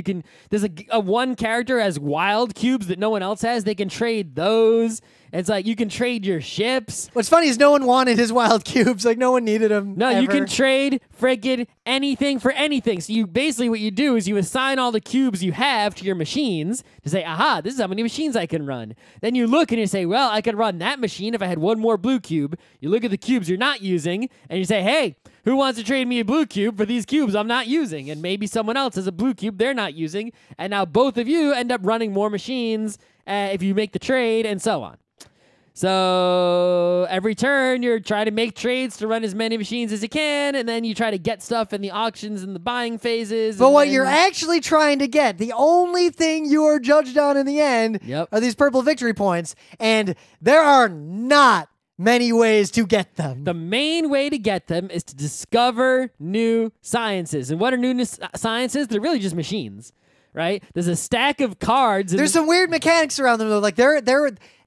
There's a one character has wild cubes that no one else has. They can trade those. It's like you can trade your ships. What's funny is no one wanted his wild cubes. Like, no one needed them. No, ever. you can trade friggin' anything for anything. So you basically what you do is you assign all the cubes you have to your machines to say, aha, this is how many machines I can run. Then you look and you say, well, I could run that machine if I had one more blue cube. You look at the cubes you're not using and you say, hey, who wants to trade me a blue cube for these cubes I'm not using? And maybe someone else has a blue cube they're not using. And now both of you end up running more machines if you make the trade and so on. So every turn, you're trying to make trades to run as many machines as you can, and then you try to get stuff in the auctions and the buying phases. But what you're actually trying to get, the only thing you are judged on in the end are these purple victory points, and there are not many ways to get them. The main way to get them is to discover new sciences. And what are new sciences? They're really just machines, right? There's a stack of cards. There's some weird mechanics around them, though. Like,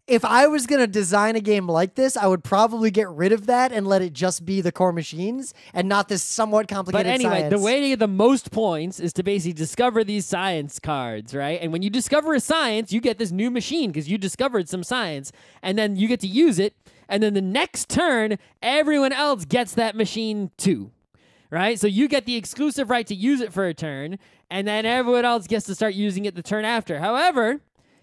if I was going to design a game like this, I would probably get rid of that and let it just be the core machines and not this somewhat complicated science. But anyway, science. The way to get the most points is to basically discover these science cards, right? And when you discover a science, you get this new machine because you discovered some science, and then you get to use it, and then the next turn, everyone else gets that machine too, right? So you get the exclusive right to use it for a turn, and then everyone else gets to start using it the turn after. However,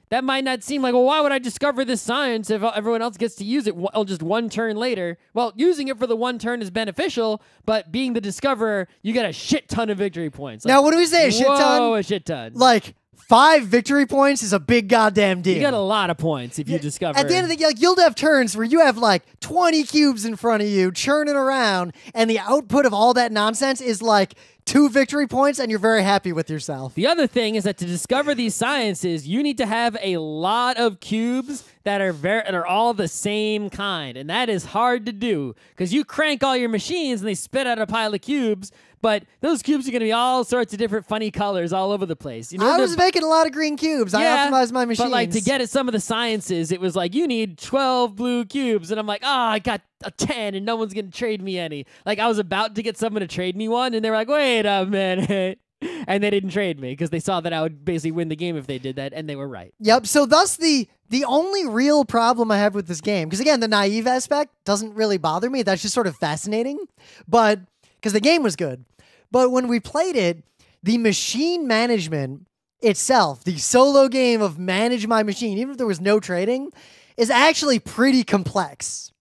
that might not seem like, well, why would I discover this science if everyone else gets to use it just one turn later? Well, using it for the one turn is beneficial, but being the discoverer, you get a shit ton of victory points. Like, now, what do we say, a shit ton? Whoa, a shit ton. Like 5 victory points is a big goddamn deal. You got a lot of points if you discover. At the end of the like, you'll have turns where you have like 20 cubes in front of you churning around, and the output of all that nonsense is like 2 victory points, and you're very happy with yourself. The other thing is that to discover these sciences, you need to have a lot of cubes that are all the same kind, and that is hard to do because you crank all your machines and they spit out a pile of cubes. But those cubes are going to be all sorts of different funny colors all over the place. I was making a lot of green cubes. I optimized my machines. But like to get at some of the sciences, it was like, you need 12 blue cubes. And I'm like, I got a 10 and no one's going to trade me any. Like I was about to get someone to trade me one and they were like, wait a minute. And they didn't trade me because they saw that I would basically win the game if they did that. And they were right. Yep. So thus the only real problem I have with this game, because again, the naive aspect doesn't really bother me. That's just sort of fascinating. But because the game was good. But when we played it, the machine management itself, the solo game of manage my machine, even if there was no trading, is actually pretty complex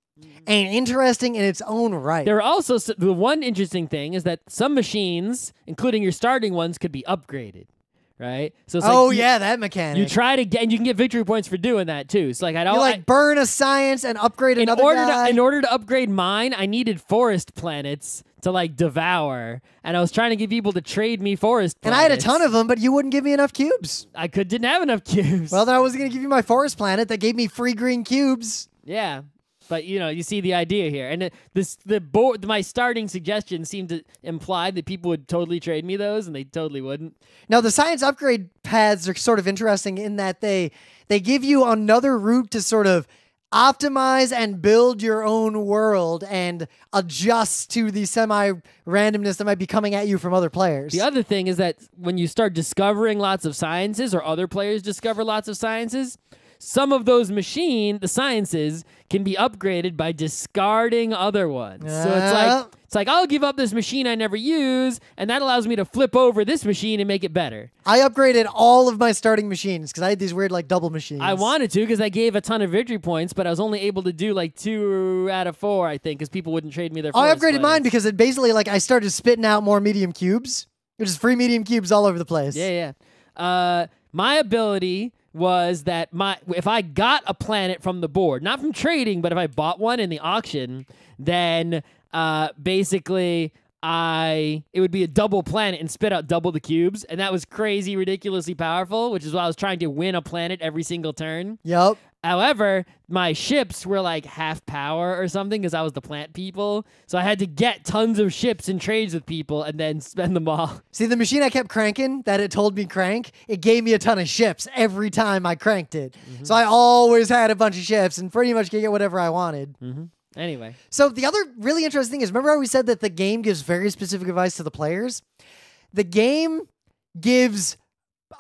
and interesting in its own right. There are also the one interesting thing is that some machines, including your starting ones, could be upgraded. Right? So it's that mechanic. You try to get, and you can get victory points for doing that too. So like I don't like burn a science and upgrade another guy. In order to upgrade mine, I needed forest planets to like devour, and I was trying to get people to trade me forest planets. And I had a ton of them, but you wouldn't give me enough cubes. I didn't have enough cubes. Well, then I wasn't going to give you my forest planet that gave me free green cubes. Yeah. But you see the idea here, and my starting suggestion seemed to imply that people would totally trade me those, and they totally wouldn't. Now the science upgrade paths are sort of interesting in that they give you another route to sort of optimize and build your own world and adjust to the semi-randomness that might be coming at you from other players. The other thing is that when you start discovering lots of sciences, or other players discover lots of sciences, some of those the sciences can be upgraded by discarding other ones. So it's like I'll give up this machine I never use, and that allows me to flip over this machine and make it better. I upgraded all of my starting machines because I had these weird like double machines. I wanted to because I gave a ton of victory points, but I was only able to do like 2 out of 4, I think, because people wouldn't trade me their I upgraded planets. mine because it basically I started spitting out more medium cubes, which is free medium cubes all over the place. Yeah. My ability was that if I got a planet from the board, not from trading, but if I bought one in the auction, then basically it would be a double planet and spit out double the cubes, and that was crazy, ridiculously powerful, which is why I was trying to win a planet every single turn. Yep. However, my ships were like half power or something because I was the plant people. So I had to get tons of ships and trades with people and then spend them all. See, the machine I kept cranking that it told me crank, it gave me a ton of ships every time I cranked it. Mm-hmm. So I always had a bunch of ships and pretty much could get whatever I wanted. Mm-hmm. Anyway. So the other really interesting thing is, remember how we said that the game gives very specific advice to the players? The game gives...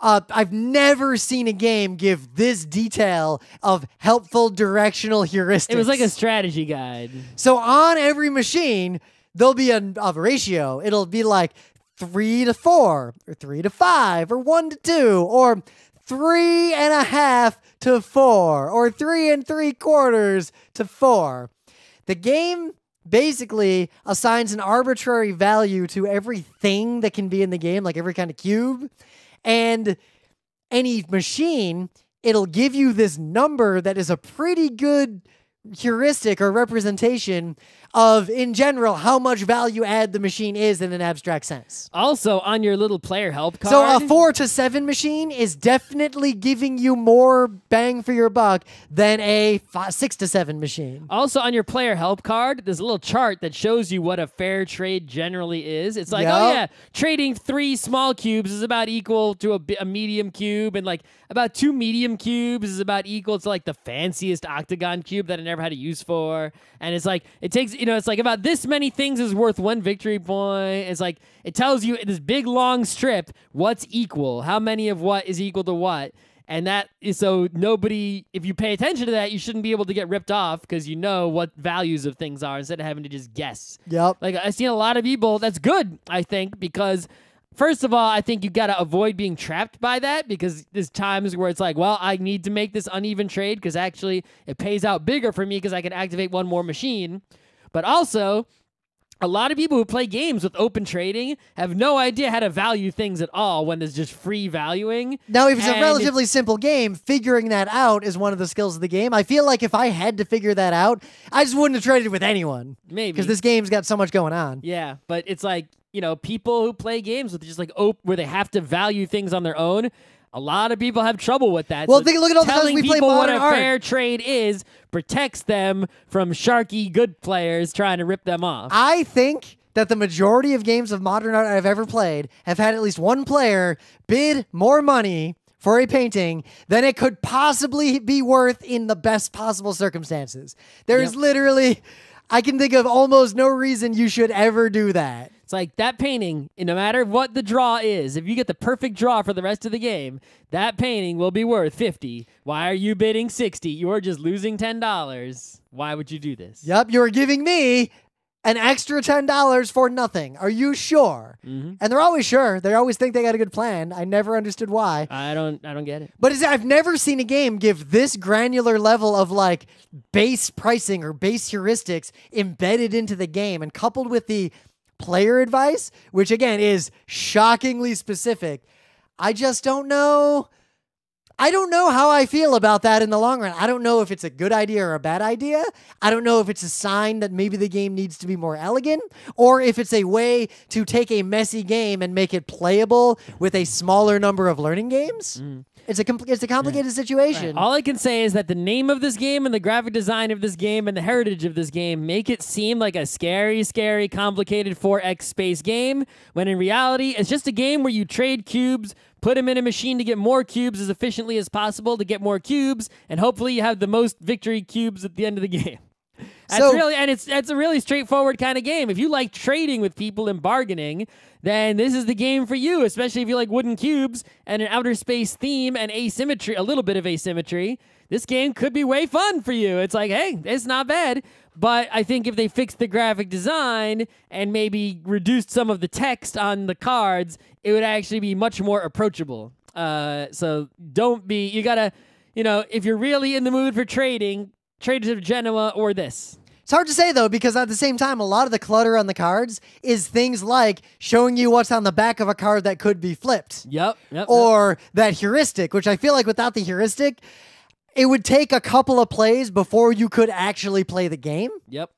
I've never seen a game give this detail of helpful directional heuristics. It was like a strategy guide. So on every machine, there'll be a ratio. It'll be like 3 to 4, or 3 to 5, or 1 to 2, or 3.5 to 4, or 3 3/4 to 4. The game basically assigns an arbitrary value to everything that can be in the game, like every kind of cube. And any machine, it'll give you this number that is a pretty good heuristic or representation of, in general, how much value add the machine is in an abstract sense. Also, on your little player help card... So a 4 to 7 machine is definitely giving you more bang for your buck than a 6 to 7 machine. Also, on your player help card, there's a little chart that shows you what a fair trade generally is. It's like, oh yeah, trading 3 small cubes is about equal to a medium cube, and like about 2 medium cubes is about equal to like the fanciest octagon cube that I never had a use for. And it's like, it takes... it's like about this many things is worth 1 victory point. It's like, it tells you in this big long strip what's equal, how many of what is equal to what. And that is so nobody, if you pay attention to that, you shouldn't be able to get ripped off because you know what values of things are instead of having to just guess. Yep. Like I've seen a lot of people, that's good, I think, because first of all, I think you got to avoid being trapped by that because there's times where it's like, well, I need to make this uneven trade because actually it pays out bigger for me because I can activate 1 more machine. But also, a lot of people who play games with open trading have no idea how to value things at all when there's just free valuing. Now, if it's a relatively simple game, figuring that out is one of the skills of the game. I feel like if I had to figure that out, I just wouldn't have traded with anyone. Maybe. Because this game's got so much going on. Yeah, but it's like, people who play games with just like where they have to value things on their own. A lot of people have trouble with that. Well, so look at all the times we play people what modern a art. fair trade is protects them from sharky good players trying to rip them off. I think that the majority of games of modern art I've ever played have had at least one player bid more money for a painting than it could possibly be worth in the best possible circumstances. There's literally, I can think of almost no reason you should ever do that. It's like that painting, no matter what the draw is, if you get the perfect draw for the rest of the game, that painting will be worth $50. Why are you bidding $60? You're just losing $10. Why would you do this? Yep, you're giving me an extra $10 for nothing. Are you sure? Mm-hmm. And they're always sure. They always think they got a good plan. I never understood why. I don't get it. But I've never seen a game give this granular level of like base pricing or base heuristics embedded into the game and coupled with the player advice, which again is shockingly specific. I just don't know. I don't know how I feel about that in the long run. I don't know if it's a good idea or a bad idea. I don't know if it's a sign that maybe the game needs to be more elegant, or if it's a way to take a messy game and make it playable with a smaller number of learning games. It's a complicated situation. Right. All I can say is that the name of this game and the graphic design of this game and the heritage of this game make it seem like a scary, complicated 4X space game, when in reality, it's just a game where you trade cubes, put them in a machine to get more cubes as efficiently as possible to get more cubes, and hopefully you have the most victory cubes at the end of the game. It's a really straightforward kind of game. If you like trading with people and bargaining, then this is the game for you, especially if you like wooden cubes and an outer space theme and asymmetry, a little bit of asymmetry. This game could be way fun for you. It's like, hey, it's not bad. But I think if they fixed the graphic design and maybe reduced some of the text on the cards, it would actually be much more approachable. So you gotta, if you're really in the mood for trading, Traders of Genoa or this. It's hard to say, though, because at the same time, a lot of the clutter on the cards is things like showing you what's on the back of a card that could be flipped. Yep. Or that heuristic, which I feel like without the heuristic, it would take a couple of plays before you could actually play the game. Yep.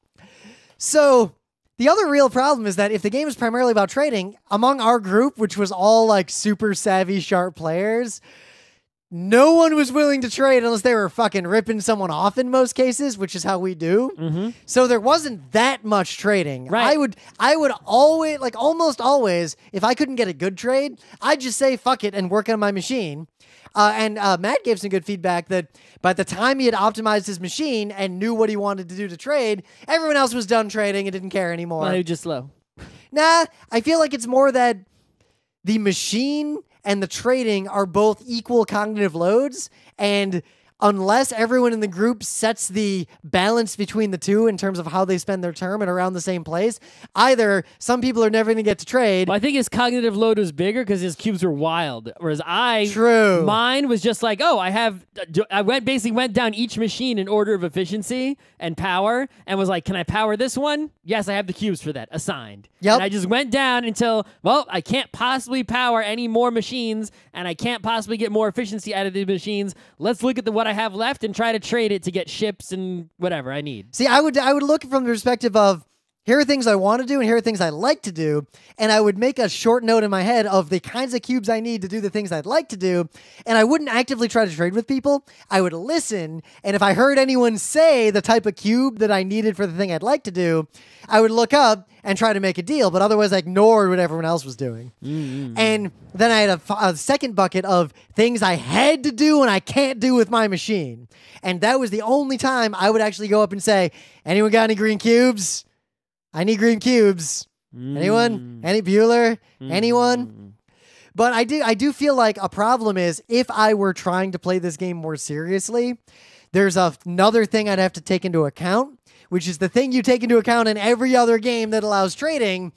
So the other real problem is that if the game is primarily about trading, among our group, which was all like super savvy, sharp players, no one was willing to trade unless they were fucking ripping someone off in most cases, which is how we do. Mm-hmm. So there wasn't that much trading. Right. I would always, like almost always, if I couldn't get a good trade, I'd just say fuck it and work on my machine. And Matt gave some good feedback that by the time he had optimized his machine and knew what he wanted to do to trade, everyone else was done trading and didn't care anymore. Well, he was just slow. Nah, I feel like it's more that the machine and the trading are both equal cognitive loads, and unless everyone in the group sets the balance between the two in terms of how they spend their term and around the same place, either some people are never going to get to trade. Well, I think his cognitive load was bigger because his cubes were wild, whereas True. Mine was just like, I went down each machine in order of efficiency and power, and was like, can I power this one? Yes, I have the cubes for that assigned. Yep. And I just went down until, I can't possibly power any more machines, and I can't possibly get more efficiency out of the machines. Let's look at what I have left and try to trade it to get ships and whatever I need. See, I would look from the perspective of, here are things I want to do and here are things I like to do, and I would make a short note in my head of the kinds of cubes I need to do the things I'd like to do, and I wouldn't actively try to trade with people. I would listen, and if I heard anyone say the type of cube that I needed for the thing I'd like to do, I would look up and try to make a deal, but otherwise I ignored what everyone else was doing. Mm-hmm. And then I had a second bucket of things I had to do and I can't do with my machine. And that was the only time I would actually go up and say, anyone got any green cubes? I need green cubes. Anyone? Any Bueller? Anyone? But I do feel like a problem is if I were trying to play this game more seriously, there's another thing I'd have to take into account, which is the thing you take into account in every other game that allows trading.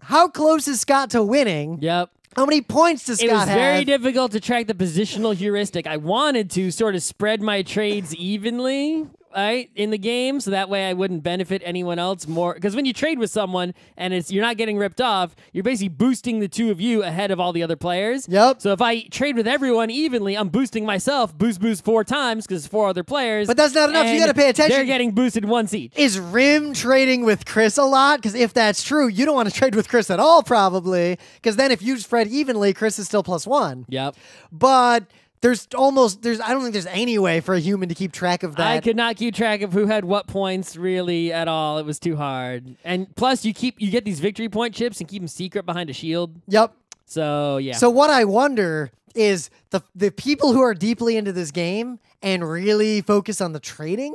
How close is Scott to winning? Yep. How many points does Scott have? It was very difficult to track the positional heuristic. I wanted to sort of spread my trades evenly right, in the game, so that way I wouldn't benefit anyone else more. Because when you trade with someone and you're not getting ripped off, you're basically boosting the two of you ahead of all the other players. Yep. So if I trade with everyone evenly, I'm boosting myself, boost 4 times because 4 other players. But that's not enough. You and got to pay attention. They're getting boosted once each. Is Rim trading with Chris a lot? Because if that's true, you don't want to trade with Chris at all, probably. Because then if you spread evenly, Chris is still +1. Yep. But I don't think there's any way for a human to keep track of that. I could not keep track of who had what points really at all. It was too hard. And plus, you get these victory point chips and keep them secret behind a shield. Yep. So, yeah. So what I wonder is the people who are deeply into this game and really focus on the trading,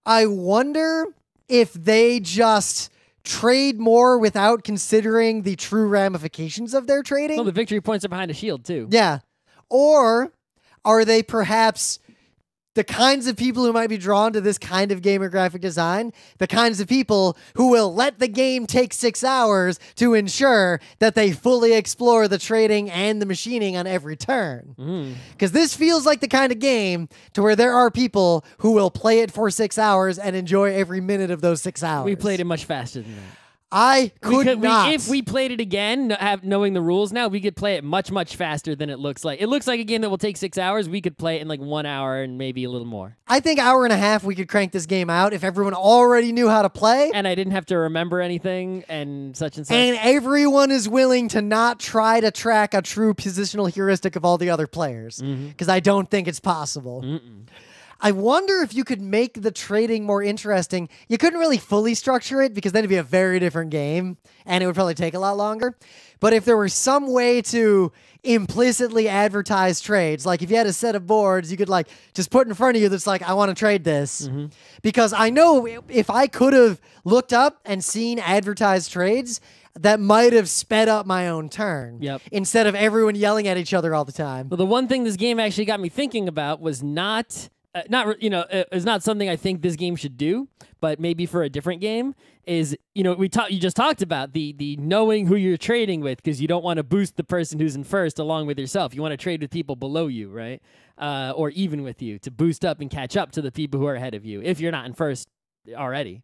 I wonder if they just trade more without considering the true ramifications of their trading. Well, the victory points are behind a shield, too. Yeah. Or are they perhaps the kinds of people who might be drawn to this kind of gamer graphic design, the kinds of people who will let the game take 6 hours to ensure that they fully explore the trading and the machining on every turn? Because this feels like the kind of game to where there are people who will play it for 6 hours and enjoy every minute of those 6 hours. We played it much faster than that. I could not. If we played it again, knowing the rules now, we could play it much, much faster than it looks like. It looks like a game that will take 6 hours. We could play it in like 1 hour and maybe a little more. I think hour and a half we could crank this game out if everyone already knew how to play. And I didn't have to remember anything and such and such. And everyone is willing to not try to track a true positional heuristic of all the other players. Because I don't think it's possible. I wonder if you could make the trading more interesting. You couldn't really fully structure it because then it'd be a very different game and it would probably take a lot longer. But if there were some way to implicitly advertise trades, like if you had a set of boards, you could like just put in front of you that's like, I want to trade this. Because I know if I could have looked up and seen advertised trades, that might have sped up my own turn. Instead of everyone yelling at each other all the time. Well, the one thing this game actually got me thinking about was not something I think this game should do, but maybe for a different game is, you just talked about the knowing who you're trading with, because you don't want to boost the person who's in first along with yourself. You want to trade with people below you, right? Or even with you to boost up and catch up to the people who are ahead of you if you're not in first already.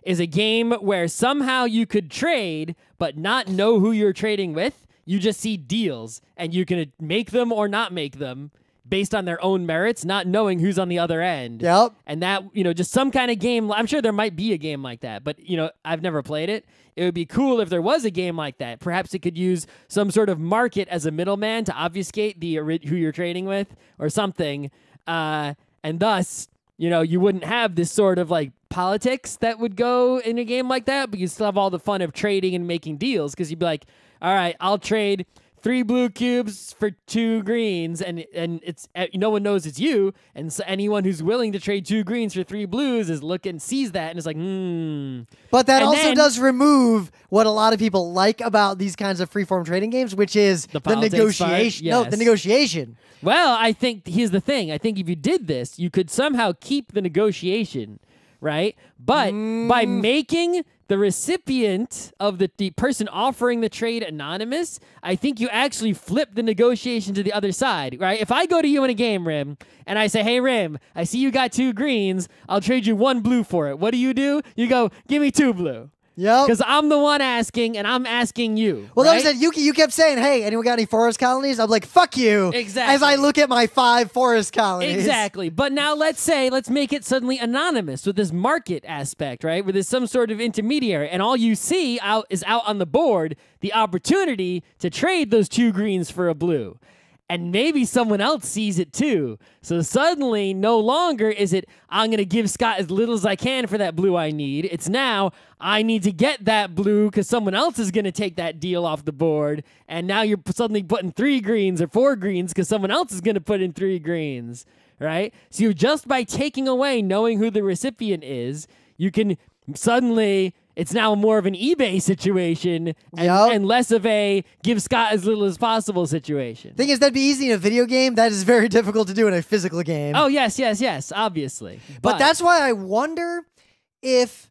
Is a game where somehow you could trade but not know who you're trading with. You just see deals and you can make them or not make them based on their own merits, not knowing who's on the other end. And that, just some kind of game. I'm sure there might be a game like that, but, I've never played it. It would be cool if there was a game like that. Perhaps it could use some sort of market as a middleman to obfuscate who you're trading with or something. And thus, you wouldn't have this sort of like politics that would go in a game like that, but you still have all the fun of trading and making deals because you'd be like, all right, I'll trade 3 blue cubes for 2 greens, and it's no one knows it's you, and so anyone who's willing to trade 2 greens for 3 blues sees that and is like, But that also does remove what a lot of people like about these kinds of freeform trading games, which is the negotiation. Yes. No, the negotiation. Well, I think here's the thing. I think if you did this, you could somehow keep the negotiation, right? But by making the recipient of the person offering the trade anonymous, I think you actually flip the negotiation to the other side, right? If I go to you in a game, Rim, and I say, hey, Rim, I see you got 2 greens. I'll trade you 1 blue for it. What do? You go, give me 2 blue. Because I'm the one asking, and I'm asking you. Well, right? that was it. You kept saying, hey, anyone got any forest colonies? I'm like, fuck you. Exactly. As I look at my 5 forest colonies. Exactly. But now let's make it suddenly anonymous with this market aspect, right? Where there's some sort of intermediary, and all you see out on the board the opportunity to trade those 2 greens for a blue. And maybe someone else sees it too. So suddenly, no longer is it, I'm going to give Scott as little as I can for that blue I need. It's now, I need to get that blue because someone else is going to take that deal off the board. And now you're suddenly putting 3 greens or 4 greens because someone else is going to put in 3 greens, right? So just by taking away knowing who the recipient is, you can suddenly... It's now more of an eBay situation and less of a give Scott as little as possible situation. Thing is, that'd be easy in a video game. That is very difficult to do in a physical game. Oh, yes, obviously. But that's why I wonder if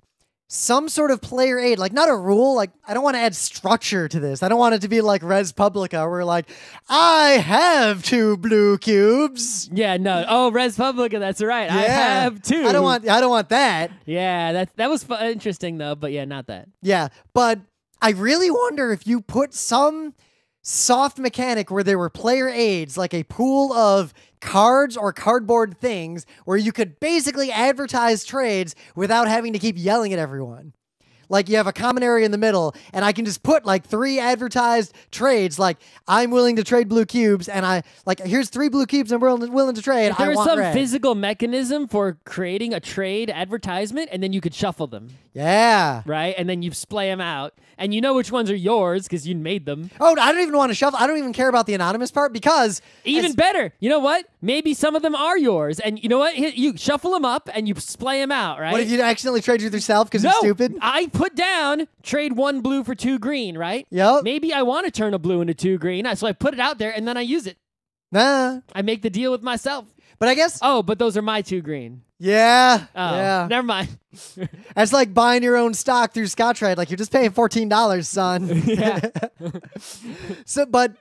some sort of player aid, like not a rule. Like I don't want to add structure to this. I don't want it to be like Res Publica, where like I have 2 blue cubes. Yeah, no. Oh, Res Publica, that's right. I have 2. I don't want that. Yeah, that was interesting though, but yeah, not that. Yeah, but I really wonder if you put some soft mechanic where there were player aids, like a pool of cards or cardboard things where you could basically advertise trades without having to keep yelling at everyone. Like you have a common area in the middle, and I can just put like 3 advertised trades. Like I'm willing to trade blue cubes, and I like here's 3 blue cubes I'm willing to trade. If there was some red. physical mechanism for creating a trade advertisement, and then you could shuffle them. Yeah. Right, and then you splay them out, and you know which ones are yours because you made them. Oh, I don't even want to shuffle. I don't even care about the anonymous part because even better. You know what? Maybe some of them are yours, and you know what? You shuffle them up and you splay them out. Right? What if you accidentally trade with yourself because you're stupid? I put down trade 1 blue for 2 green. Right? Yep. Maybe I want to turn a blue into 2 green, so I put it out there and then I use it. Nah. I make the deal with myself. But I guess. Oh, but those are my 2 green. Yeah. Oh, yeah. Never mind. That's like buying your own stock through Scottrade. Like you're just paying $14, son. Yeah. So, but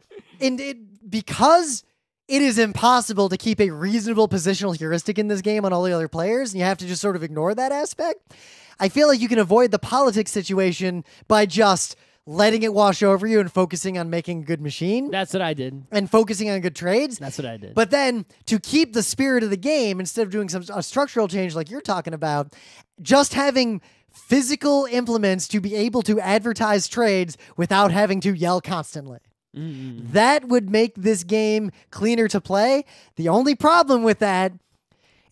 because it is impossible to keep a reasonable positional heuristic in this game on all the other players, and you have to just sort of ignore that aspect, I feel like you can avoid the politics situation by just letting it wash over you and focusing on making a good machine. That's what I did. And focusing on good trades. That's what I did. But then to keep the spirit of the game, instead of doing a structural change like you're talking about, just having physical implements to be able to advertise trades without having to yell constantly. That would make this game cleaner to play. The only problem with that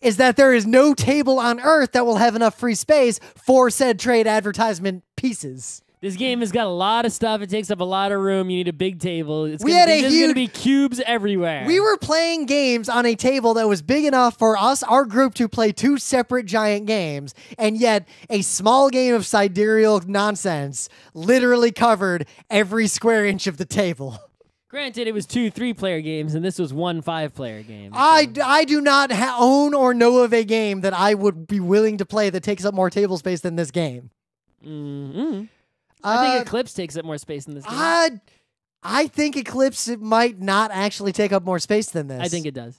is that there is no table on Earth that will have enough free space for said trade advertisement pieces. This game has got a lot of stuff. It takes up a lot of room. You need a big table. There's going to be cubes everywhere. We were playing games on a table that was big enough for us, our group, to play 2 separate giant games, and yet a small game of sidereal nonsense literally covered every square inch of the table. Granted, it was 2 3-player games, and this was 1 5-player game. So. I do not own or know of a game that I would be willing to play that takes up more table space than this game. Mm-hmm. I think Eclipse takes up more space than this game. I think Eclipse might not actually take up more space than this. I think it does.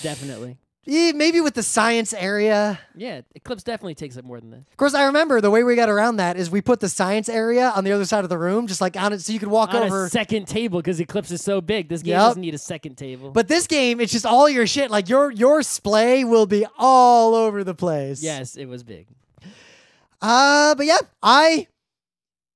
Definitely. Maybe with the science area. Yeah, Eclipse definitely takes up more than this. Of course, I remember the way we got around that is we put the science area on the other side of the room, just like on it, so you could walk over. A second table, because Eclipse is so big. This game doesn't need a second table. But this game, it's just all your shit. Like your splay will be all over the place. Yes, it was big. But yeah, I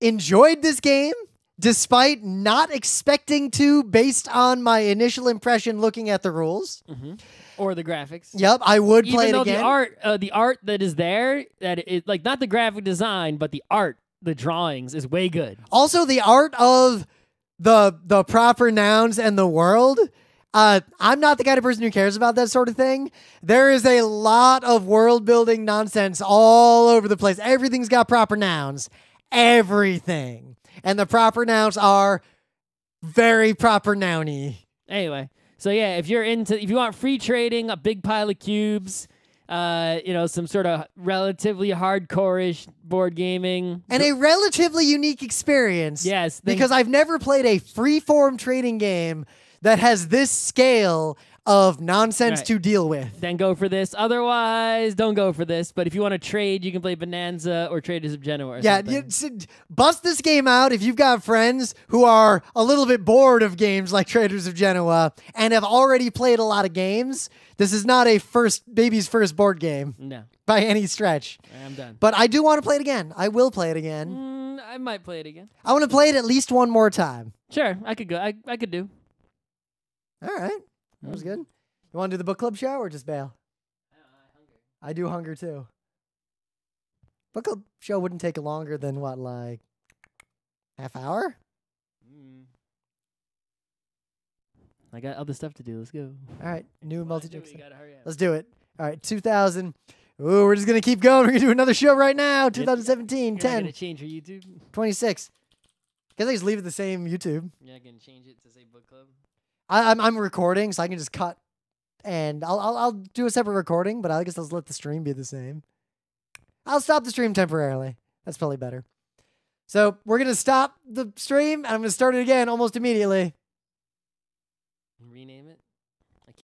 enjoyed this game despite not expecting to, based on my initial impression looking at the rules. Mm-hmm. Or the graphics. Yep, I would play it again. Even though the art that is there, that is like not the graphic design, but the art, the drawings is way good. Also, the art of the proper nouns and the world. I'm not the kind of person who cares about that sort of thing. There is a lot of world building nonsense all over the place. Everything's got proper nouns. Everything. And the proper nouns are very proper nouny. Anyway. So yeah, if you want free trading, a big pile of cubes, some sort of relatively hardcore-ish board gaming. And a relatively unique experience. Yes. Because I've never played a free-form trading game that has this scale of nonsense to deal with. Then go for this. Otherwise, don't go for this. But if you want to trade, you can play Bonanza or Traders of Genoa or something. Bust this game out if you've got friends who are a little bit bored of games like Traders of Genoa and have already played a lot of games. This is not a baby's first board game. No. By any stretch. I'm done. But I do want to play it again. I will play it again. I might play it again. I want to play it at least one more time. Sure, I could go. I could do. All right. That was good. You want to do the book club show or just bail? I do hunger too. Book club show wouldn't take longer than what, like half hour? I got other stuff to do. Let's go. All right. New multi-joke. Hurry up. Let's do it. All right. 2000. Ooh, we're just going to keep going. We're going to do another show right now. 2017, 10. You're going to change your YouTube? 26. Guess I just leave it the same YouTube. You're not going to change it to say book club? I'm recording, so I can just cut, and I'll do a separate recording. But I guess I'll let the stream be the same. I'll stop the stream temporarily. That's probably better. So we're going to stop the stream, and I'm going to start it again almost immediately.